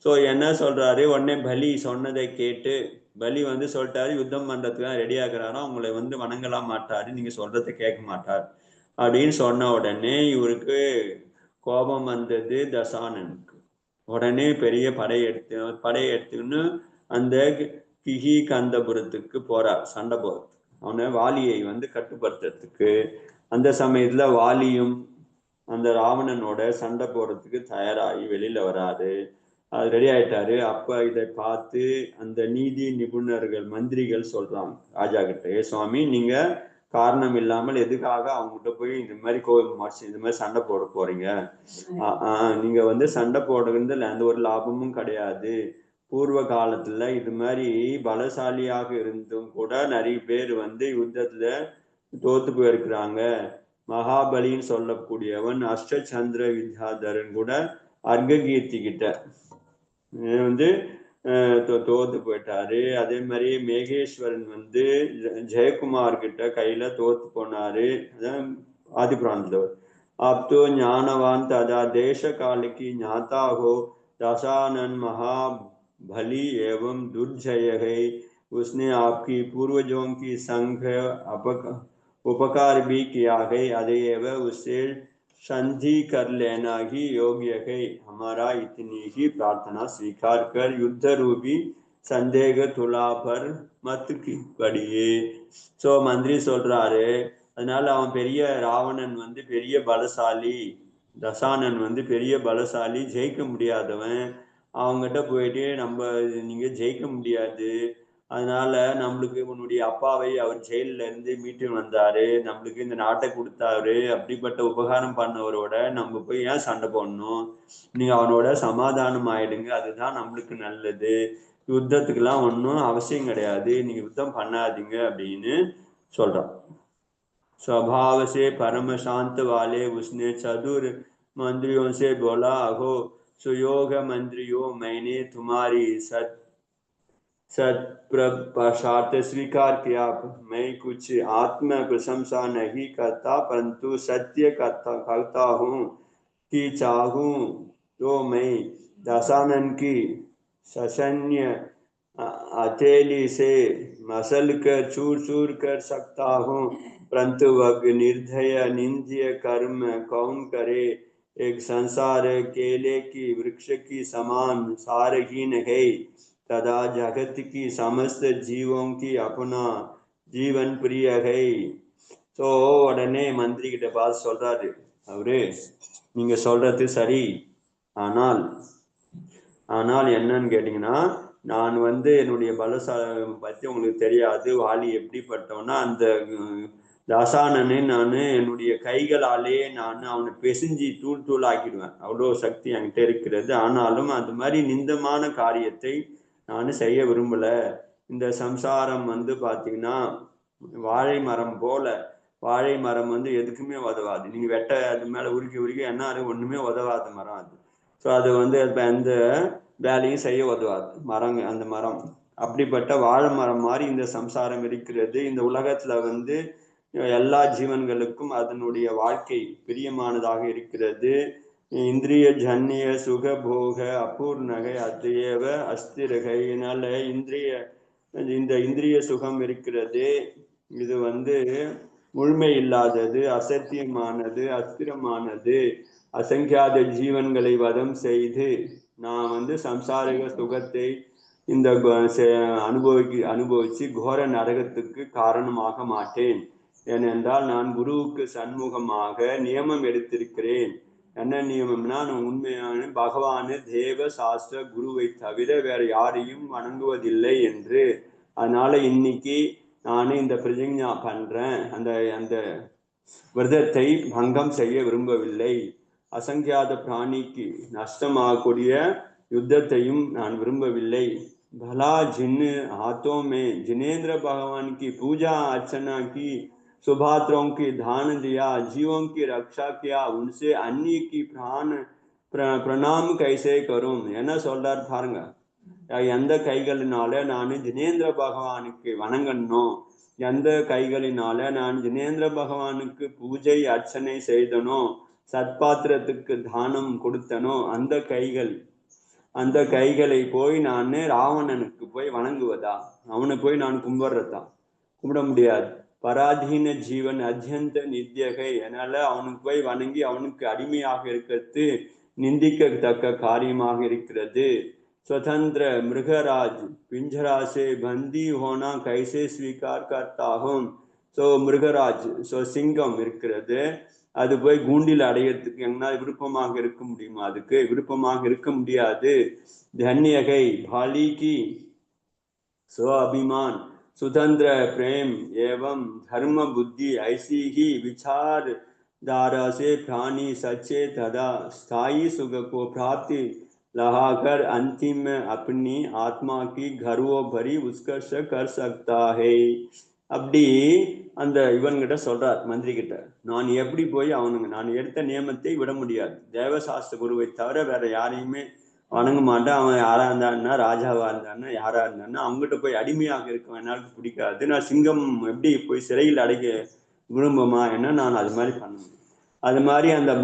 ஸோ என்ன சொல்றாரு, உடனே பலி சொன்னதை கேட்டு பலி வந்து சொல்லிட்டாரு, யுத்தம் பண்றதுக்கு ரெடி ஆகிறாரா, உங்களை வந்து வணங்கலாம் மாட்டாரு, நீங்க சொல்றதை கேட்க மாட்டார் அப்படின்னு சொன்ன உடனே இவருக்கு கோபம் வந்தது தசானனுக்கு. உடனே பெரிய படையெடுத்துன்னு அந்த கிஹி கந்தபுரத்துக்கு போறார், சண்டை போறதுக்கு, அவனை வாலியை வந்து கட்டுப்படுத்துறதுக்கு. அந்த சமயத்துல வாலியும் அந்த ராவணனோட சண்டை போறதுக்கு தயாராகி வெளியில வராரு. அது ரெடி ஆயிட்டாரு. அப்ப இதை பார்த்து அந்த நீதி நிபுணர்கள் மந்திரிகள் சொல்றாங்க ராஜா கிட்ட, ஏ சுவாமி, நீங்க காரணம் இல்லாமல் எதுக்காக அவங்ககிட்ட போய் இந்த மாதிரி இந்த மாதிரி சண்டை போட போறீங்க? நீங்க வந்து சண்டை போடுறதுல எந்த ஒரு லாபமும் கிடையாது. பூர்வ காலத்துல இது மாதிரி பலசாலியாக இருந்தும் கூட நிறைய பேர் வந்து யுத்தத்துல தோத்து போயிருக்கிறாங்க. மகாபலின்னு சொல்லக்கூடியவன் அஷ்டசந்திர வித்யாதரன் கூட அர்க்ககீர்த்தி கிட்ட வந்து தோத்து போயிட்டாரு. அதே மாதிரி மேகேஸ்வரன் வந்து ஜெயக்குமார் கிட்ட கையில தோத்து போனாரு. आदि प्रांत अब तो ज्ञानवान तथा देश काल की ज्ञाता हो दशानन महाभली एवं दुर्जय है। उसने आपकी पूर्वजों की संघ उपकार भी किया है, अतएव उससे संधि कर लेना ही योग्य है। हमारा इतनी ही प्रार्थना स्वीकार कर युद्ध रूपी संदेह तुला पर मत படியே. ஸோ மந்திரி சொல்றாரு, அதனால அவன் பெரிய ராவணன் வந்து பெரிய பலசாலி, தசானன் வந்து பெரிய பலசாலி, ஜெயிக்க முடியாதவன். அவங்ககிட்ட போயிட்டு நம்ம நீங்க ஜெயிக்க முடியாது, அதனால நம்மளுக்கு உன்னுடைய அப்பாவை அவர் ஜெயில இருந்து மீட்டு வந்தாரு, நம்மளுக்கு இந்த நாட்டை கொடுத்தாரு, அப்படிப்பட்ட உபகாரம் பண்ணவரோட நம்ம போய் ஏன் சண்டை போடணும், நீங்க அவனோட சமாதானம் ஆயிடுங்க, அதுதான் நம்மளுக்கு நல்லது, யுத்தத்துக்கெல்லாம் ஒன்றும் அவசியம் கிடையாது, நீங்க யுத்தம் பண்ணாதீங்க அப்படின்னு சொல்றான். स्वभाव से परम शांत वाले उसने चतुर मंत्रियों से बोला, हो सुयोग मंत्रियों, मैंने तुम्हारी सत्प्रसाद स्वीकार किया। मैं कुछ आत्म प्रशंसा नहीं करता, परंतु सत्य करता हूँ कि चाहूँ तो मैं दशानन की ससैन्य हथेली से मसल कर चूर चूर कर सकता हूँ, परंतु वह निर्दय निंद्य कर्म कौन करे। एक संसार केले की वृक्ष की समान सारहीन है, तथा जगत की समस्त जीवों की अपना जीवन प्रिय है. ஸோ உடனே மந்திரி கிட்ட பார்த்து சொல்றாரு, அவரு நீங்க சொல்றது சரி, ஆனால் ஆனால் என்னன்னு கேட்டீங்கன்னா, நான் வந்து என்னுடைய பலசாலம் பற்றி உங்களுக்கு தெரியாது, வாலி எப்படிப்பட்டவனா, அந்த தாசானனை நான் என்னுடைய கைகளாலே நான் அவனை பெசிஞ்சி தூள் தூள் ஆக்கிடுவேன், அவ்வளோ சக்தி என்கிட்ட இருக்கிறது. ஆனாலும் அந்த மாதிரி நிந்தமான காரியத்தை நான் செய்ய விரும்பல. இந்த சம்சாரம் வந்து பார்த்தீங்கன்னா வாழை மரம் போல, வாழை மரம் வந்து எதுக்குமே உதவாது, நீங்க வெட்ட அது மேல உருக்கி உருக்கி என்ன ஒண்ணுமே உதவாத மரம் அது. ஸோ அது வந்து எந்த வேலையும் செய்ய உதவாது மரங்க, அந்த மரம். அப்படிப்பட்ட வாழை மரம் மாதிரி இந்த சம்சாரம் இருக்கிறது. இந்த உலகத்துல வந்து எல்லா ஜீவன்களுக்கும் அதனுடைய வாழ்க்கை பிரியமானதாக இருக்கிறது. இந்திரிய ஜன்னிய சுக போக அபூர்ணகை அத்தையவ அஸ்திரகையினால இந்த இந்திரிய சுகம் இருக்கிறது, இது வந்து முழுமை இல்லாதது, அசத்தியமானது, அஸ்திரமானது. அசங்கியாத ஜீவன்களை வதம் செய்து நான் வந்து சம்சாரிக சுகத்தை இந்த அனுபவிச்சு கோர நரகத்துக்கு காரணமாக மாட்டேன். ஏனென்றால் நான் குருவுக்கு சண்முகமாக நியமம் எடுத்திருக்கிறேன். என்ன நியமம்னா, நான் உண்மையான பகவானு தேவ சாஸ்திர குருவை தவிர வேற யாரையும் வணங்குவதில்லை என்று. அதனால இன்னைக்கு நானே இந்த பிரதிஜ்ஞா பண்றேன், அந்த விரதத்தை பங்கம் செய்ய விரும்பவில்லை. அசங்கியாத பிராணிக்கு நஷ்டமாகக்கூடிய யுத்தத்தையும் நான் விரும்பவில்லை. भला जिन हाथों में जिनेन्द्र भगवान की पूजा अर्चना की, सुभात्रों की दान दिया, जीवों की रक्षा किया, उनसे अन्य की प्रणाम कैसे करूं. என்ன சொல்றார் பாருங்க, எந்த கைகளினால நான் ஜினேந்திர பகவானுக்கு வணங்கணும், எந்த கைகளினால நான் ஜினேந்திர பகவானுக்கு பூஜை அர்ச்சனை செய்தனோ, சத்பாத்திரத்துக்கு தானம் கொடுத்தனோ, அந்த கைகளை போய் நான் ராவணனுக்கு போய் வணங்குவதா, அவனை போய் நான் கும்பிடுறதா? கும்பிட முடியாது. பராதீன ஜீவன் அத்தியந்த நித்தியகை, அதனால அவனுக்கு போய் வணங்கி அவனுக்கு அடிமையாக இருக்கிறது நிந்திக்கத்தக்க காரியமாக இருக்கிறது. स्वतंत्र मृगराज पिंजरा से बंदी होना कैसे स्वीकार करता हूं. ஸோ மிருகராஜ், ஸோ சிங்கம் இருக்கிறது, அது போய் கூண்டில் அடையிறதுக்கு எங்கன்னா விருப்பமாக இருக்க முடியுமா? அதுக்கு விருப்பமாக இருக்க முடியாது. தன்யகை பாலிகி स्व अभिमान स्वतंत्र प्रेम एवं धर्म बुद्धि, ऐसी ही विचार धारा से प्राणी सच्चे तथा स्थायी सुख को प्राप्ति लहाकर अंतिम में अपनी आत्मा की गर्व भरी उत्कर्ष कर सकता है. அப்படி அந்த இவன்கிட்ட சொல்றார், மந்திரி கிட்ட, நான் எப்படி போய் அவனுங்க நான் எடுத்த நியமத்தை விட முடியாது, தேவசாஸ்திர குருவை தவிர வேற யாரையுமே வணங்க மாட்டேன். அவன் யாரா இருந்தான்னா, ராஜாவா இருந்தான்னா, யாரா இருந்தான்னா அவங்ககிட்ட போய் அடிமையாக இருக்க என்னாலும் பிடிக்காது. நான் சிங்கம் எப்படி போய் சிறையில் அடைக்க விரும்புமா என்ன, நான் அது மாதிரி பண்ணுவேன். அது மாதிரி அந்த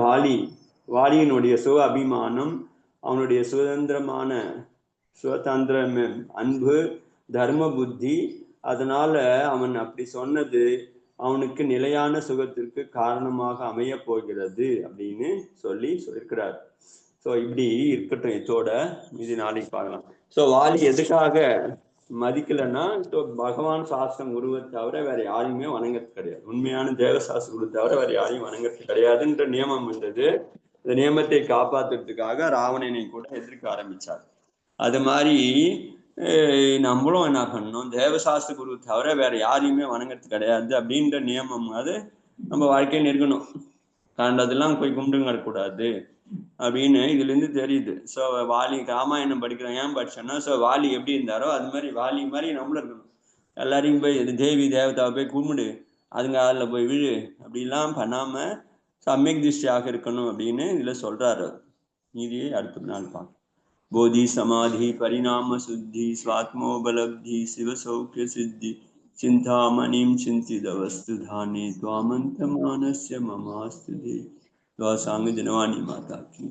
வாலியினுடைய சுக அபிமானம், அவனுடைய சுதந்திரமான சுதந்திர அன்பு, தர்ம புத்தி, அதனால அவன் அப்படி சொன்னது அவனுக்கு நிலையான சுகத்திற்கு காரணமாக அமைய போகிறது அப்படின்னு சொல்லியிருக்கிறார். ஸோ இப்படி இருக்கட்டும். இதோட இது நாளைக்கு பார்க்கலாம். ஸோ வாலி எதுக்காக மதிக்கலைன்னா, பகவான் சாஸ்திரம் குருவை தவிர வேற யாரையுமே வணங்குறது கிடையாது, உண்மையான தேவசாஸ்திர குரு தவிர வேற யாரையும் வணங்குறது கிடையாதுன்ற நியமம் இருந்தது. இந்த நியமத்தை காப்பாற்றுறதுக்காக ராவணனை கூட எதிர்க்க ஆரம்பிச்சார். அது மாதிரி நம்மளும் என்ன பண்ணணும், தேவசாஸ்திர குரு தவிர வேற யாரையுமே வணங்குறது கிடையாது அப்படின்ற நியமம் அது நம்ம வாழ்க்கையில் இருக்கணும். கண்டதெல்லாம் போய் கும்பிடுங்க கூடாது அப்படின்னு இதுல இருந்து தெரியுது. ஸோ வாலி ராமாயணம் படிக்கிறோம், ஏன் படிச்சோன்னா, ஸோ வாலி எப்படி இருந்தாரோ அது மாதிரி வாலி மாதிரி நம்மளும் இருக்கணும். எல்லாரையும் போய் தேவி தேவதாவை போய் கும்பிடு, அதுங்க அதில் போய் விழு, அப்படிலாம் பண்ணாம சமயக் திருஷ்டியாக இருக்கணும் அப்படின்னு இதுல சொல்றாரு. இது அடுத்த நாள் பார்க்கலாம். बोधि समाधि परिणाम शुद्धि स्वात्मोपलब्धि शिव सौख्य सिद्धि चिंतामणिं चिंतितवस्तु धाने त्वामन्तमानस्य ममास्तुते द्वासांग जनवाणी माता की।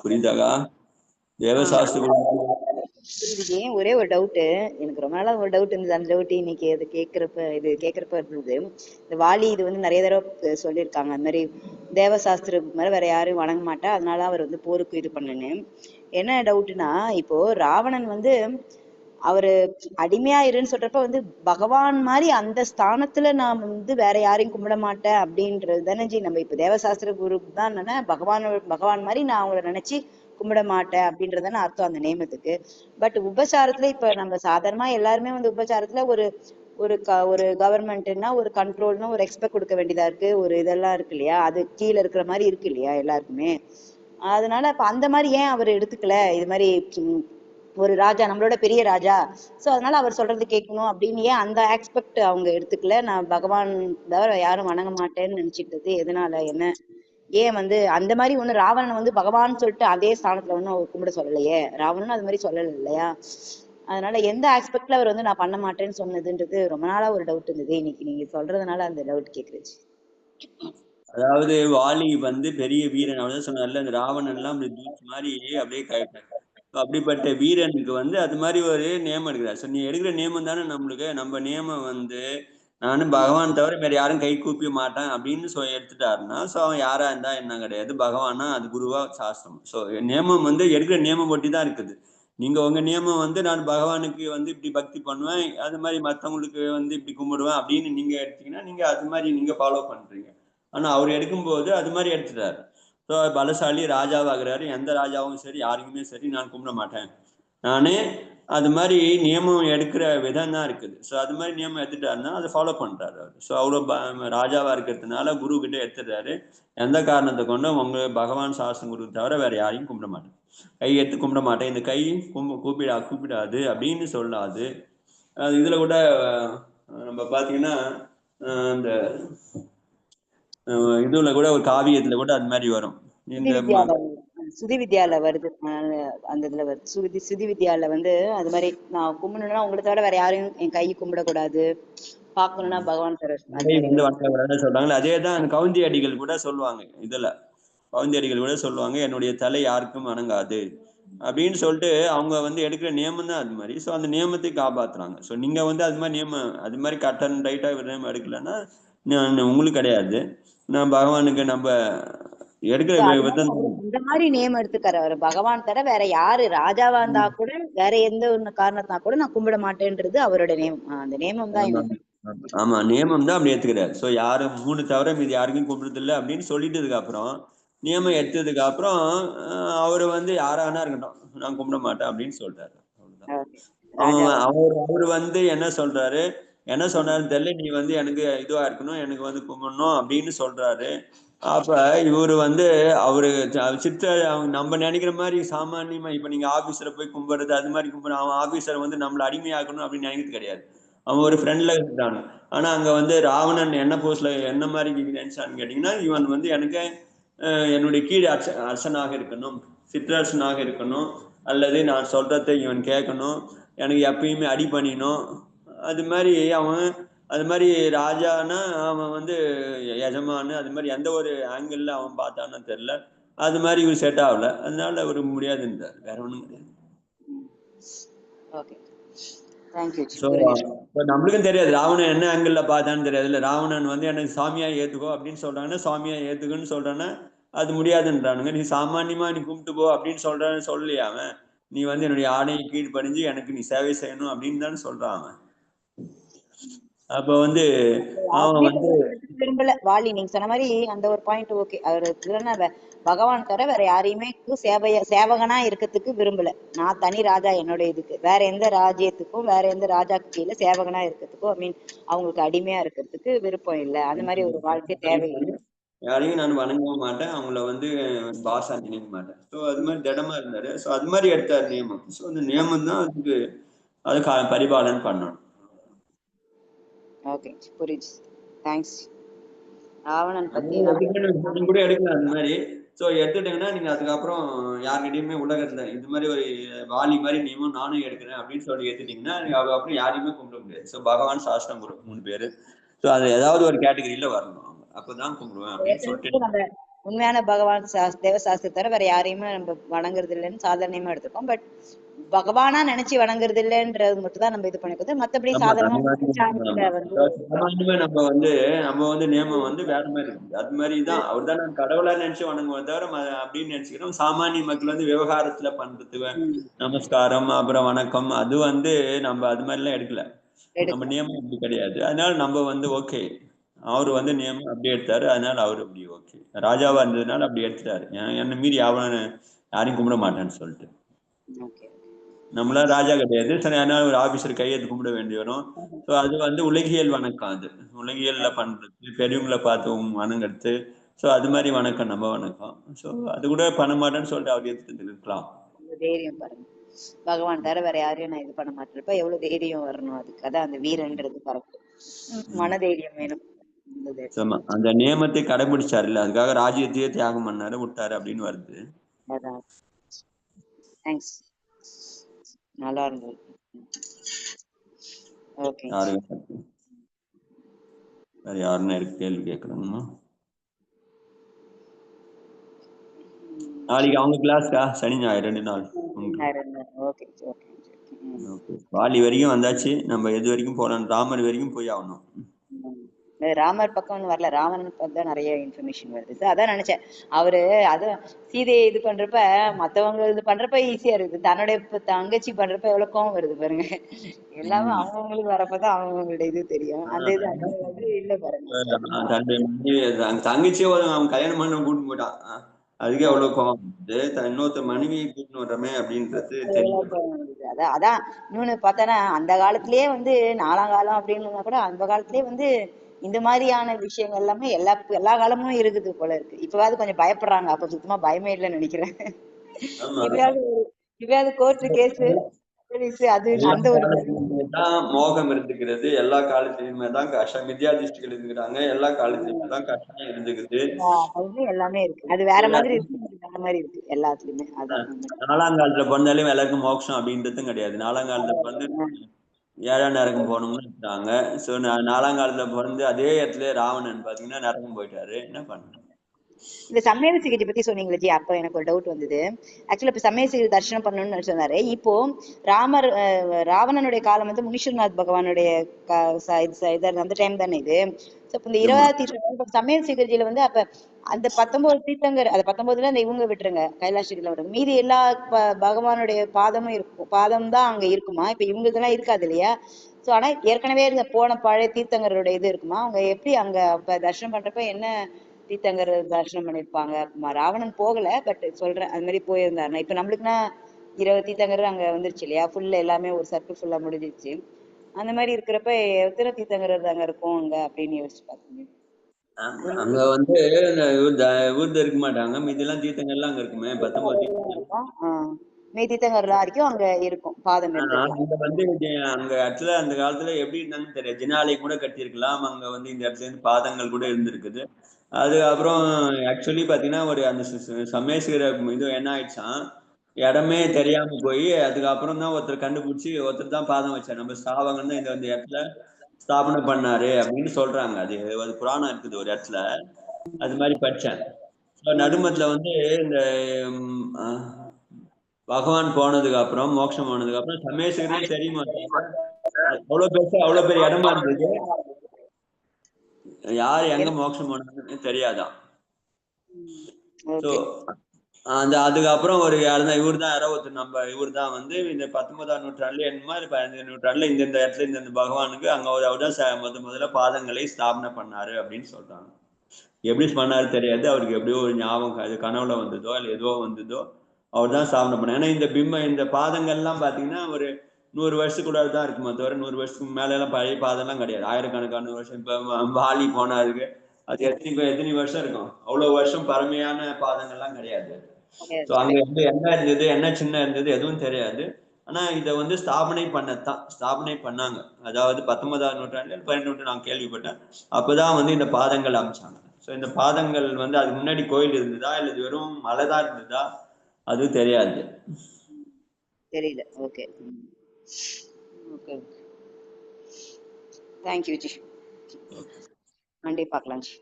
புரியுதாகா தேவசாஸ்திர? புரியுதுஜி. ஒரே ஒரு டவுட்டு, எனக்கு ரொம்ப நாளா ஒரு டவுட் இருந்தது. அந்த டவுட் இன்னைக்கு இது கேட்கறப்ப இருந்தது. இந்த வாலி இது வந்து நிறைய தடவை சொல்லியிருக்காங்க, அந்த மாதிரி தேவசாஸ்திரம் மாதிரி வேற யாரும் வணங்க மாட்டா, அதனால அவர் வந்து போருக்கு இது பண்ணுன்னு. என்ன டவுட்னா, இப்போ ராவணன் வந்து அவரு அடிமையா இருன்னு சொல்றப்ப வந்து பகவான் மாதிரி அந்த ஸ்தானத்துல நான் வந்து வேற யாரையும் கும்பிட மாட்டேன் அப்படின்றது தானே ஜி. நம்ம இப்ப தேவசாஸ்திர குரு தான் பகவான் மாதிரி நான் அவங்கள நினைச்சு கும்பிட மாட்டேன் அப்படின்றதானே அர்த்தம் அந்த நேமத்துக்கு. பட் உபசாரத்துல இப்ப நம்ம சாதாரணமா எல்லாருமே வந்து உபசாரத்துல ஒரு ஒரு கவர்மெண்ட்னா ஒரு கண்ட்ரோல்னா ஒரு எக்ஸ்பெக்ட் கொடுக்க வேண்டியதா இருக்கு, ஒரு இதெல்லாம் இருக்கு இல்லையா, அது கீழே இருக்கிற மாதிரி இருக்கு இல்லையா எல்லாருக்குமே. அதனால இப்ப அந்த மாதிரி ஏன் அவர் எடுத்துக்கல, இது மாதிரி ஒரு ராஜா, நம்மளோட பெரிய ராஜா, சோ அதனால அவர் சொல்றது கேட்கணும் அப்படின்னு ஏன் அந்த ஆஸ்பெக்ட் அவங்க எடுத்துக்கல? நான் பகவான் தவிர யாரும் வணங்க மாட்டேன்னு நினைச்சிட்டது எதனால, என்ன ஏன் வந்து அந்த மாதிரி ஒண்ணு ராவணன் வந்து பகவான் சொல்லிட்டு அதே ஸ்தானத்துல ஒண்ணும் அவர் கும்பிட சொல்லலையே, ராவணன் அது மாதிரி சொல்லல இல்லையா? அதனால எந்த ஆஸ்பெக்ட்ல அவர் வந்து நான் பண்ண மாட்டேன்னு சொன்னதுன்றது ரொம்ப நாளா ஒரு டவுட் இருந்தது. இன்னைக்கு நீங்க சொல்றதுனால அந்த டவுட் கேக்குறேன். அதாவது வாலி வந்து பெரிய வீரன், அவன் சொன்னார்ல, இந்த ராவணன் எல்லாம் அப்படி தூக்கி மாதிரி அப்படியே அப்படிப்பட்ட வீரனுக்கு வந்து அது மாதிரி ஒரு நியமம் எடுக்கிறார். ஸோ நீ எடுக்கிற நியமம் தானே நம்மளுக்கு, நம்ம நியமம் வந்து நானும் பகவான் தவிர வேற யாரும் கை கூப்பி மாட்டேன் அப்படின்னு எடுத்துட்டாருன்னா, ஸோ அவன் யாரா இருந்தா என்ன கிடையாது, பகவானா அது குருவா சாஸ்திரம். ஸோ நியமம் வந்து எடுக்கிற நியமம் ஒட்டி தான் இருக்குது. நீங்க உங்க நியமம் வந்து நான் பகவானுக்கு வந்து இப்படி பக்தி பண்ணுவேன், அது மாதிரி மற்றவங்களுக்கு வந்து இப்படி கும்பிடுவேன் அப்படின்னு நீங்க எடுத்தீங்கன்னா நீங்க அது மாதிரி நீங்க ஃபாலோ பண்றீங்க. ஆனா அவர் எடுக்கும்போது அது மாதிரி எடுத்துட்டாரு. ஸோ பலசாலி ராஜாவாகிறாரு, எந்த ராஜாவும் சரி யாருக்குமே சரி நான் கும்பிட மாட்டேன், நானே அது மாதிரி நியமம் எடுக்கிற விதம் தான் இருக்குது. ஸோ அது மாதிரி நியமம் எடுத்துட்டாருன்னா அதை ஃபாலோ பண்றாரு அவர். ஸோ அவ்வளோ ராஜாவா இருக்கிறதுனால குரு கிட்ட எடுத்துட்டாரு, எந்த காரணத்தை கொண்டும் உங்க பகவான் சாஸ்திரம் குரு தவிர வேற யாரையும் கும்பிட மாட்டேன், கை எடுத்து கும்பிட மாட்டேன், இந்த கை கூப்பிடாது அப்படின்னு சொல்லாது. இதுல கூட நம்ம பாத்தீங்கன்னா இந்த இதுல கூட ஒரு காவியத்துல கூட அது மாதிரி வரும். சுதி வித்யால வருது, அந்த இதுல வருது. சுதி வித்யால வந்து அது மாதிரி நான் கும்பிடணும்னா உங்களை தவிர வேற யாரையும் என் கை கும்பிடக்கூடாது, பாக்கணும்னா பகவான் சொல்றாங்க. அதேதான் கவுந்தி அடிகள் கூட சொல்லுவாங்க. இதுல கவுந்தி அடிகள் கூட சொல்லுவாங்க, என்னுடைய தலை யாருக்கும் வணங்காது அப்படின்னு சொல்லிட்டு அவங்க வந்து எடுக்கிற நியமம் தான் அது மாதிரி. ஸோ அந்த நியமத்தை காப்பாத்துறாங்க. ஸோ நீங்க வந்து அது மாதிரி நியமம் அது மாதிரி கட்டன் ரைட்டா நியமம் எடுக்கலன்னா உங்களுக்கு கிடையாது. நான் பகவானுக்கு நம்ம எடுக்கிற இந்த மாதிரி நியமம் எடுத்துக்காரு அவர், பகவான் தர வேற யாரு ராஜாவா இருந்தா கூட வேற எந்த ஒண்ணு காரணத்தினா கூட நான் கும்பிட மாட்டேன்றது அவரோட நியமம். அந்த நியமம் தான். ஆமா, நியமம் தான் அப்படி எடுத்துக்கிறாரு. ஸோ யாரும் 3 தவிர மீது யாருக்கும் கும்பிடுறது இல்லை அப்படின்னு சொல்லிட்டதுக்கு அப்புறம், நியமம் எடுத்ததுக்கு அப்புறம் அவரு வந்து யாரானா இருக்கட்டும் நான் கும்பிட மாட்டேன் அப்படின்னு சொல்றாரு. அவரு வந்து என்ன சொல்றாரு, என்ன சொன்னாருன்னு தெரியல, நீ வந்து எனக்கு இதுவா இருக்கணும், எனக்கு வந்து கும்பிடணும் அப்படின்னு சொல்றாரு. அப்ப இவரு வந்து அவரு சித்தர் அவங்க நம்ம நினைக்கிற மாதிரி சாமானியமா இப்ப நீங்க ஆபீஸ்ல போய் கும்பிடுறது அது மாதிரி கும்பிடுற அவன் ஆபீசர் வந்து நம்மள அடிமையாக்கணும் அப்படின்னு நினைக்கிறது கிடையாது. அவன் ஒரு ஃப்ரெண்ட்ல இருந்தாங்க. ஆனா அங்க வந்து ராவணன் என்ன போஸ்ட்ல என்ன மாதிரி நினைச்சான்னு கேட்டீங்கன்னா, இவன் வந்து எனக்கு என்னுடைய கீழ் அரசனாக இருக்கணும், சிற்றரசனாக இருக்கணும், அல்லது நான் சொல்றதை இவன் கேட்கணும், எனக்கு எப்பயுமே அடி பண்ணிடணும். அது மாதிரி அவன் அது மாதிரி ராஜானா அவன் வந்து எஜமானு அது மாதிரி எந்த ஒரு ஆங்கிள் அவன் பார்த்தான்னு தெரியல. அது மாதிரி இவர் செட் ஆகல, அதனால ஒரு முடியாதுன்றார், வேற ஒண்ணும் கிடையாது. Okay thank you. ஸோ நம்மளுக்கும் தெரியாது ராவணன் என்ன ஆங்கிள் பார்த்தான்னு தெரியாது. இல்லை ராவணன் வந்து எனக்கு சாமியா ஏத்துக்கோ அப்படின்னு சொல்றாங்கன்னா சாமியா ஏத்துக்குன்னு சொல்றான்னா அது முடியாதுன்றானுங்க. நீ சாமானியமா நீ கும்பிட்டு போ அப்படின்னு சொல்றான்னு சொல்லலையா அவன்? நீ வந்து என்னுடைய ஆணையை கீழ்ப்படிஞ்சு எனக்கு நீ சேவை செய்யணும் அப்படின்னு தானே சொல்றான் அவன். அப்ப வந்து அவன் வந்து விரும்பல வாலி. நீங்க சொன்ன மாதிரி அந்த ஒரு பாயிண்ட் ஓகே. அவரு பகவான் தவிர வேற யாரையுமே சேவகனா இருக்கிறதுக்கு விரும்பல. நான் தனி ராஜா என்னோட இதுக்கு, வேற எந்த ராஜ்யத்துக்கும் வேற எந்த ராஜாக்கு கீழே சேவகனா இருக்கிறதுக்கும் ஐ மீன் அவங்களுக்கு அடிமையா இருக்கிறதுக்கு விருப்பம் இல்லை. அந்த மாதிரி ஒரு வாழ்க்கை தேவையில்லை. யாரையும் நான் வணங்கவும் மாட்டேன், அவங்கள வந்து பாஷா நினைக்க மாட்டேன். ஸோ அது மாதிரி திடமா இருந்தாரு. ஸோ அது மாதிரி எடுத்தார் நியமம். ஸோ அந்த நியமம் தான் அதுக்கு அது பரிபாலன் பண்ணணும். ஓகே புரியுது. தேங்க்ஸ். ராவணன் பத்தி நீங்க கூட எடுக்கலாம் அந்த மாதிரி. ஸோ எடுத்துட்டீங்கன்னா நீங்க அதுக்கப்புறம் யார்கிட்டயுமே உலகத்துல இது மாதிரி ஒரு வாலி மாதிரி நியமம் நானும் எடுக்கிறேன் அப்படின்னு சொல்லி எடுத்துட்டீங்கன்னா நீங்க அதுக்கப்புறம் யாரையுமே கும்பிட முடியாது. ஸோ பகவான் சாஸ்திரம் குரு 3 பேரு. ஸோ அது ஏதாவது ஒரு கேட்டகரியில வரணும், அவங்க அப்பதான் கும்பிடுவேன் அப்படின்னு சொல்லிட்டு. நம்ம உண்மையான பகவான் தேவசாஸ்திரத்தை தவிர வேற யாரையுமே நம்ம வணங்குறது இல்லைன்னு சாதாரணமா எடுத்துக்கோம். பட் பகவானா நினைச்சு வணங்குறது இல்லைன்றது மட்டும் தான் நம்ம இது பண்ணிக்கிறது. மத்தபடி சாதாரணமா நம்ம வந்து நியமம் வந்து வேற மாதிரி இருக்கு. அது மாதிரிதான் அவர் தான் கடவுளா நினைச்சு வணங்குவோம் தவிர அப்படின்னு நினைச்சுக்கிறோம். சாமானிய மக்கள் வந்து விவகாரத்துல பண்றதுக்கு நமஸ்காரம் அப்புறம் வணக்கம் அது வந்து நம்ம அது மாதிரி எல்லாம் எடுக்கல. நம்ம நியமம் அப்படி கிடையாது. அதனால நம்ம வந்து ஓகே, அவரு வந்து நியமம் அப்படி எடுத்தாரு, அதனால அவரு அப்படி ஓகே. ராஜாவா இருந்ததுனால அப்படி எடுத்துட்டாரு. என்ன மீறி அவனை யாரையும் கும்பிட மாட்டேன்னு சொல்லிட்டு. நம்மளா ராஜா கிடையாது, சரி அதனால ஒரு ஆபீசர் கையெழுத்து கும்பிட வேண்டி வரும். ஸோ அது வந்து உலகியல் வணக்கம். அது உலகியல்ல பண்றது, பெரியவங்களை பார்த்து வணங்குறது. ஸோ அது மாதிரி வணக்கம் நம்ம வணக்கம். ஸோ அது கூட பண்ண மாட்டேன்னு சொல்லிட்டு அவர் எடுத்துட்டு இருக்கலாம். தைரியம் பாருங்க, பகவான் தவிர வேற யாரையும் நான் இது பண்ண மாட்டேன்ப்ப எவ்வளவு தைரியம் வரணும். அதுக்கு அதான் அந்த வீரன்றது கரெக்ட். மனதைரியம் வேணும். அந்த நியமத்தை கடைபிடிச்சாரு இல்ல, அதுக்காக ராஜ்யத்தையே தியாகம் பண்ணாரு விட்டாரு அப்படின்னு வருது. அதான் தேங்க்ஸ், நல்லா இருந்தது. ஓகே வேற யாருன்னா கேள்வி கேட்கணுமா? நாளைக்கு அவங்க கிளாஸ்க்கா சனி ஞாயிறு 2 நாள். வாலி வரைக்கும் வந்தாச்சு, நம்ம எது வரைக்கும் போலாம், ராமர் வரைக்கும் போய் ஆகணும். ராமர் பக்கம் வரல, ராவணன் தான் நிறைய இன்ஃபர்மேஷன் வருது. அதான் நினைச்சேன் அவரு அதான் சீதையை இது பண்றப்ப மத்தவங்க இது பண்றப்ப ஈஸியா இருக்குது, தன்னுடைய தங்கச்சி பண்றப்ப எவ்வளவு கோவம் வருது பாருங்க. எல்லாமே அவங்கவுங்களுக்கு வரப்பதான் அவங்களுடைய இது தெரியும். அந்த இது வந்து இல்ல பாருங்க, தங்கச்சியோ அவன் கல்யாணம் பண்ண கூட்டு போயிட்டான், அதுக்கே எவ்வளவு கோவம் வருது. இன்னொருத்த மனைவி கூட்டின்னு வர்றமே அப்படின்றது தெரியும். அதான் இன்னொன்னு பார்த்தனா அந்த காலத்திலேயே வந்து 4ஆம் காலம் அப்படின்னு கூட அந்த காலத்திலேயே வந்து இந்த மாதிரியான விஷயங்கள் எல்லாமே எல்லா காலமும் இருக்குது போல இருக்கு. இப்பவாவது கொஞ்சம் பயப்படுறாங்க, அப்ப சுத்தமா பயமே இல்லைன்னு நினைக்கிறேன். இப்பயாவது கோர்ட்டு கேஸ் அது அந்த ஒரு மோகம் இருந்துக்கிறது, எல்லா காலத்திலுமே தான் வித்யாதிஷ்டிகள் இருந்துக்கிறாங்க, எல்லா காலத்திலுமே தான் கஷ்டம் இருந்துக்குது, எல்லாமே இருக்கு. அது வேற மாதிரி இருக்கு, வேற மாதிரி இருக்கு எல்லாத்துலயுமே. அதான் 4ஆம் காலத்துல பிறந்தாலும் எல்லாருக்கும் மோட்சம் அப்படின்றதும் கிடையாது. 4ஆம் காலத்துல பிறந்து 7ஆம் நரகம் போனவங்களும் இருக்காங்க. சோ 4ஆம் காலத்துல பிறந்து அதே இடத்துல ராவணன் பாத்தீங்கன்னா நரகம் போயிட்டாரு, என்ன பண்ண. இந்த சமயல் சிகிச்சை பத்தி சொன்னீங்களே ஜி, அப்ப எனக்கு ஒரு டவுட் வந்தது. ஆக்சுவலா இப்ப சமயல் சிகிச்சை தரிசனம் பண்ணணும்னு சொன்னாரு. இப்போ ராவணனுடைய காலம் வந்து முனீஸ்வரநாத் பகவானுடைய அந்த டைம் தானே இது. இந்த 20 சமயல் சிகிச்சையில வந்து அப்ப அந்த 19 தீர்த்தங்கர், அந்த 19ல அந்த இவங்க விட்டுருங்க, கைலாஷிரியில வருங்க, மீதி எல்லா பகவானுடைய பாதமும் இருக்கும், பாதம் தான் அங்க இருக்குமா? இப்ப இவங்களுக்கெல்லாம் இருக்காது இல்லையா? சோ ஆனா ஏற்கனவே இருந்த போன பழைய தீர்த்தங்கரோட இது இருக்குமா? அவங்க எப்படி அங்க அப்ப தரிசனம் பண்றப்ப என்ன தீர்த்தங்கர் தரிசனம் பண்ணிருப்பாங்க? ராவணன் போகல, பட் சொல்றேன் அது மாதிரி போயிருந்தாருன்னா. இப்ப நம்மளுக்குன்னா 20 தீர்த்தங்கர் அங்க வந்துருச்சு இல்லையா, ஃபுல்லா எல்லாமே ஒரு சர்க்கிள் ஃபுல்லா முடிஞ்சிருச்சு. அந்த மாதிரி இருக்கிறப்ப எத்தனை தீர்த்தங்கரர் தாங்க இருக்கும் அங்க அப்படின்னு யோசிச்சு பாத்தீங்க. அங்க வந்து இந்த ஊர்ல இருக்க மாட்டாங்க, மீதெல்லாம் தீர்த்தங்கள்லாம் அங்க இருக்குமே 19 தீர்த்தங்கள். மீதி தீர்த்தங்கர்லாம் வரைக்கும் அங்க இருக்கும், பாதம் எடுத்துக்கலாம். அங்க வந்து அங்க ஆக்சுவலா அந்த காலத்துல எப்படி இருந்தாங்கன்னு தெரியாது, ஜினாலை கூட கட்டியிருக்கலாம் அங்க வந்து, இந்த இடத்துல இருந்து பாதங்கள் கூட இருந்திருக்குது. அதுக்கப்புறம் ஆக்சுவலி பாத்தீங்கன்னா ஒரு அந்த சமேஸ்வர இது என்ன ஆயிடுச்சான், இடமே தெரியாம போய் அதுக்கப்புறம் தான் ஒருத்தர் கண்டுபிடிச்சி ஒருத்தர் தான் பாதம் வச்சார், நம்ம ஸ்தாபகன் தான் இந்த இடத்துல ஸ்தாபனை பண்ணாரு அப்படின்னு சொல்றாங்க. அது புராணம் இருக்குது ஒரு இடத்துல, அது மாதிரி படிச்சேன். நடுமத்துல வந்து இந்த பகவான் போனதுக்கு அப்புறம், மோட்சம் போனதுக்கு அப்புறம் சமேஸ்வரன் தெரியுமா, அவ்வளவு பெருசா அவ்வளவு பெரிய இடமா இருந்தது, யார் எங்க மோட்சம் போனதுன்னு தெரியாதான். அந்த அதுக்கப்புறம் ஒரு இவர் தான் யாரோ ஒருத்தர், நம்ம இவர் தான் வந்து இந்த 19ஆம் நூற்றாண்டுல என்னமா 15 நூற்றாண்டுல இந்த இடத்துல இந்த பகவானுக்கு அங்க அவர் தான் முதல்ல பாதங்களை ஸ்தாபனை பண்ணாரு அப்படின்னு சொல்றாங்க. எப்படி பண்ணாரு தெரியாது, அவருக்கு எப்படியோ ஒரு ஞாபகம், அது கனவுல வந்ததோ இல்ல ஏதோ வந்ததோ, அவர் தான் ஸ்தாபனை பண்ணார். ஏன்னா இந்த பாதங்கள்லாம் பாத்தீங்கன்னா ஒரு 100 வருஷத்துக்குள்ளார தான் இருக்குமா தவிர 100 வருஷத்துக்கு மேல எல்லாம் பழைய பாதம்லாம் கிடையாது. ஆயிரக்கணக்கான வருஷம். இப்ப வாலி போனாருக்கு, அது எத்தனை வருஷம் இருக்கும், அவ்வளவு வருஷம் பழமையான பாதங்கள்லாம் கிடையாது. அங்க வந்து என்ன இருந்தது, என்ன சின்ன இருந்தது எதுவும் தெரியாது. ஆனா இதை வந்து ஸ்தாபனை பண்ணாங்க. அதாவது 19ஆம் நூற்றாண்டு 18 நான் கேள்விப்பட்டேன். அப்பதான் வந்து இந்த பாதங்கள் அமைச்சாங்க. சோ இந்த பாதங்கள் வந்து அதுக்கு முன்னாடி கோயில் இருந்ததா இல்ல வெறும் மலைதான் இருந்ததா அது தெரியாது. தெரியல. Okay okay, thank you G. Monday பார்க்கலாம் ஜி.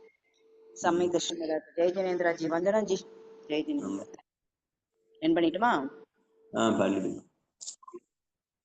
சம்மை தர்ஷன் ஜெய் ஜனேந்திரா ஜி. வந்தனம் ஜி. ஜெய் ஜனேந்திரா. என் பண்ணிட்டுமா? பண்ணிடுங்க.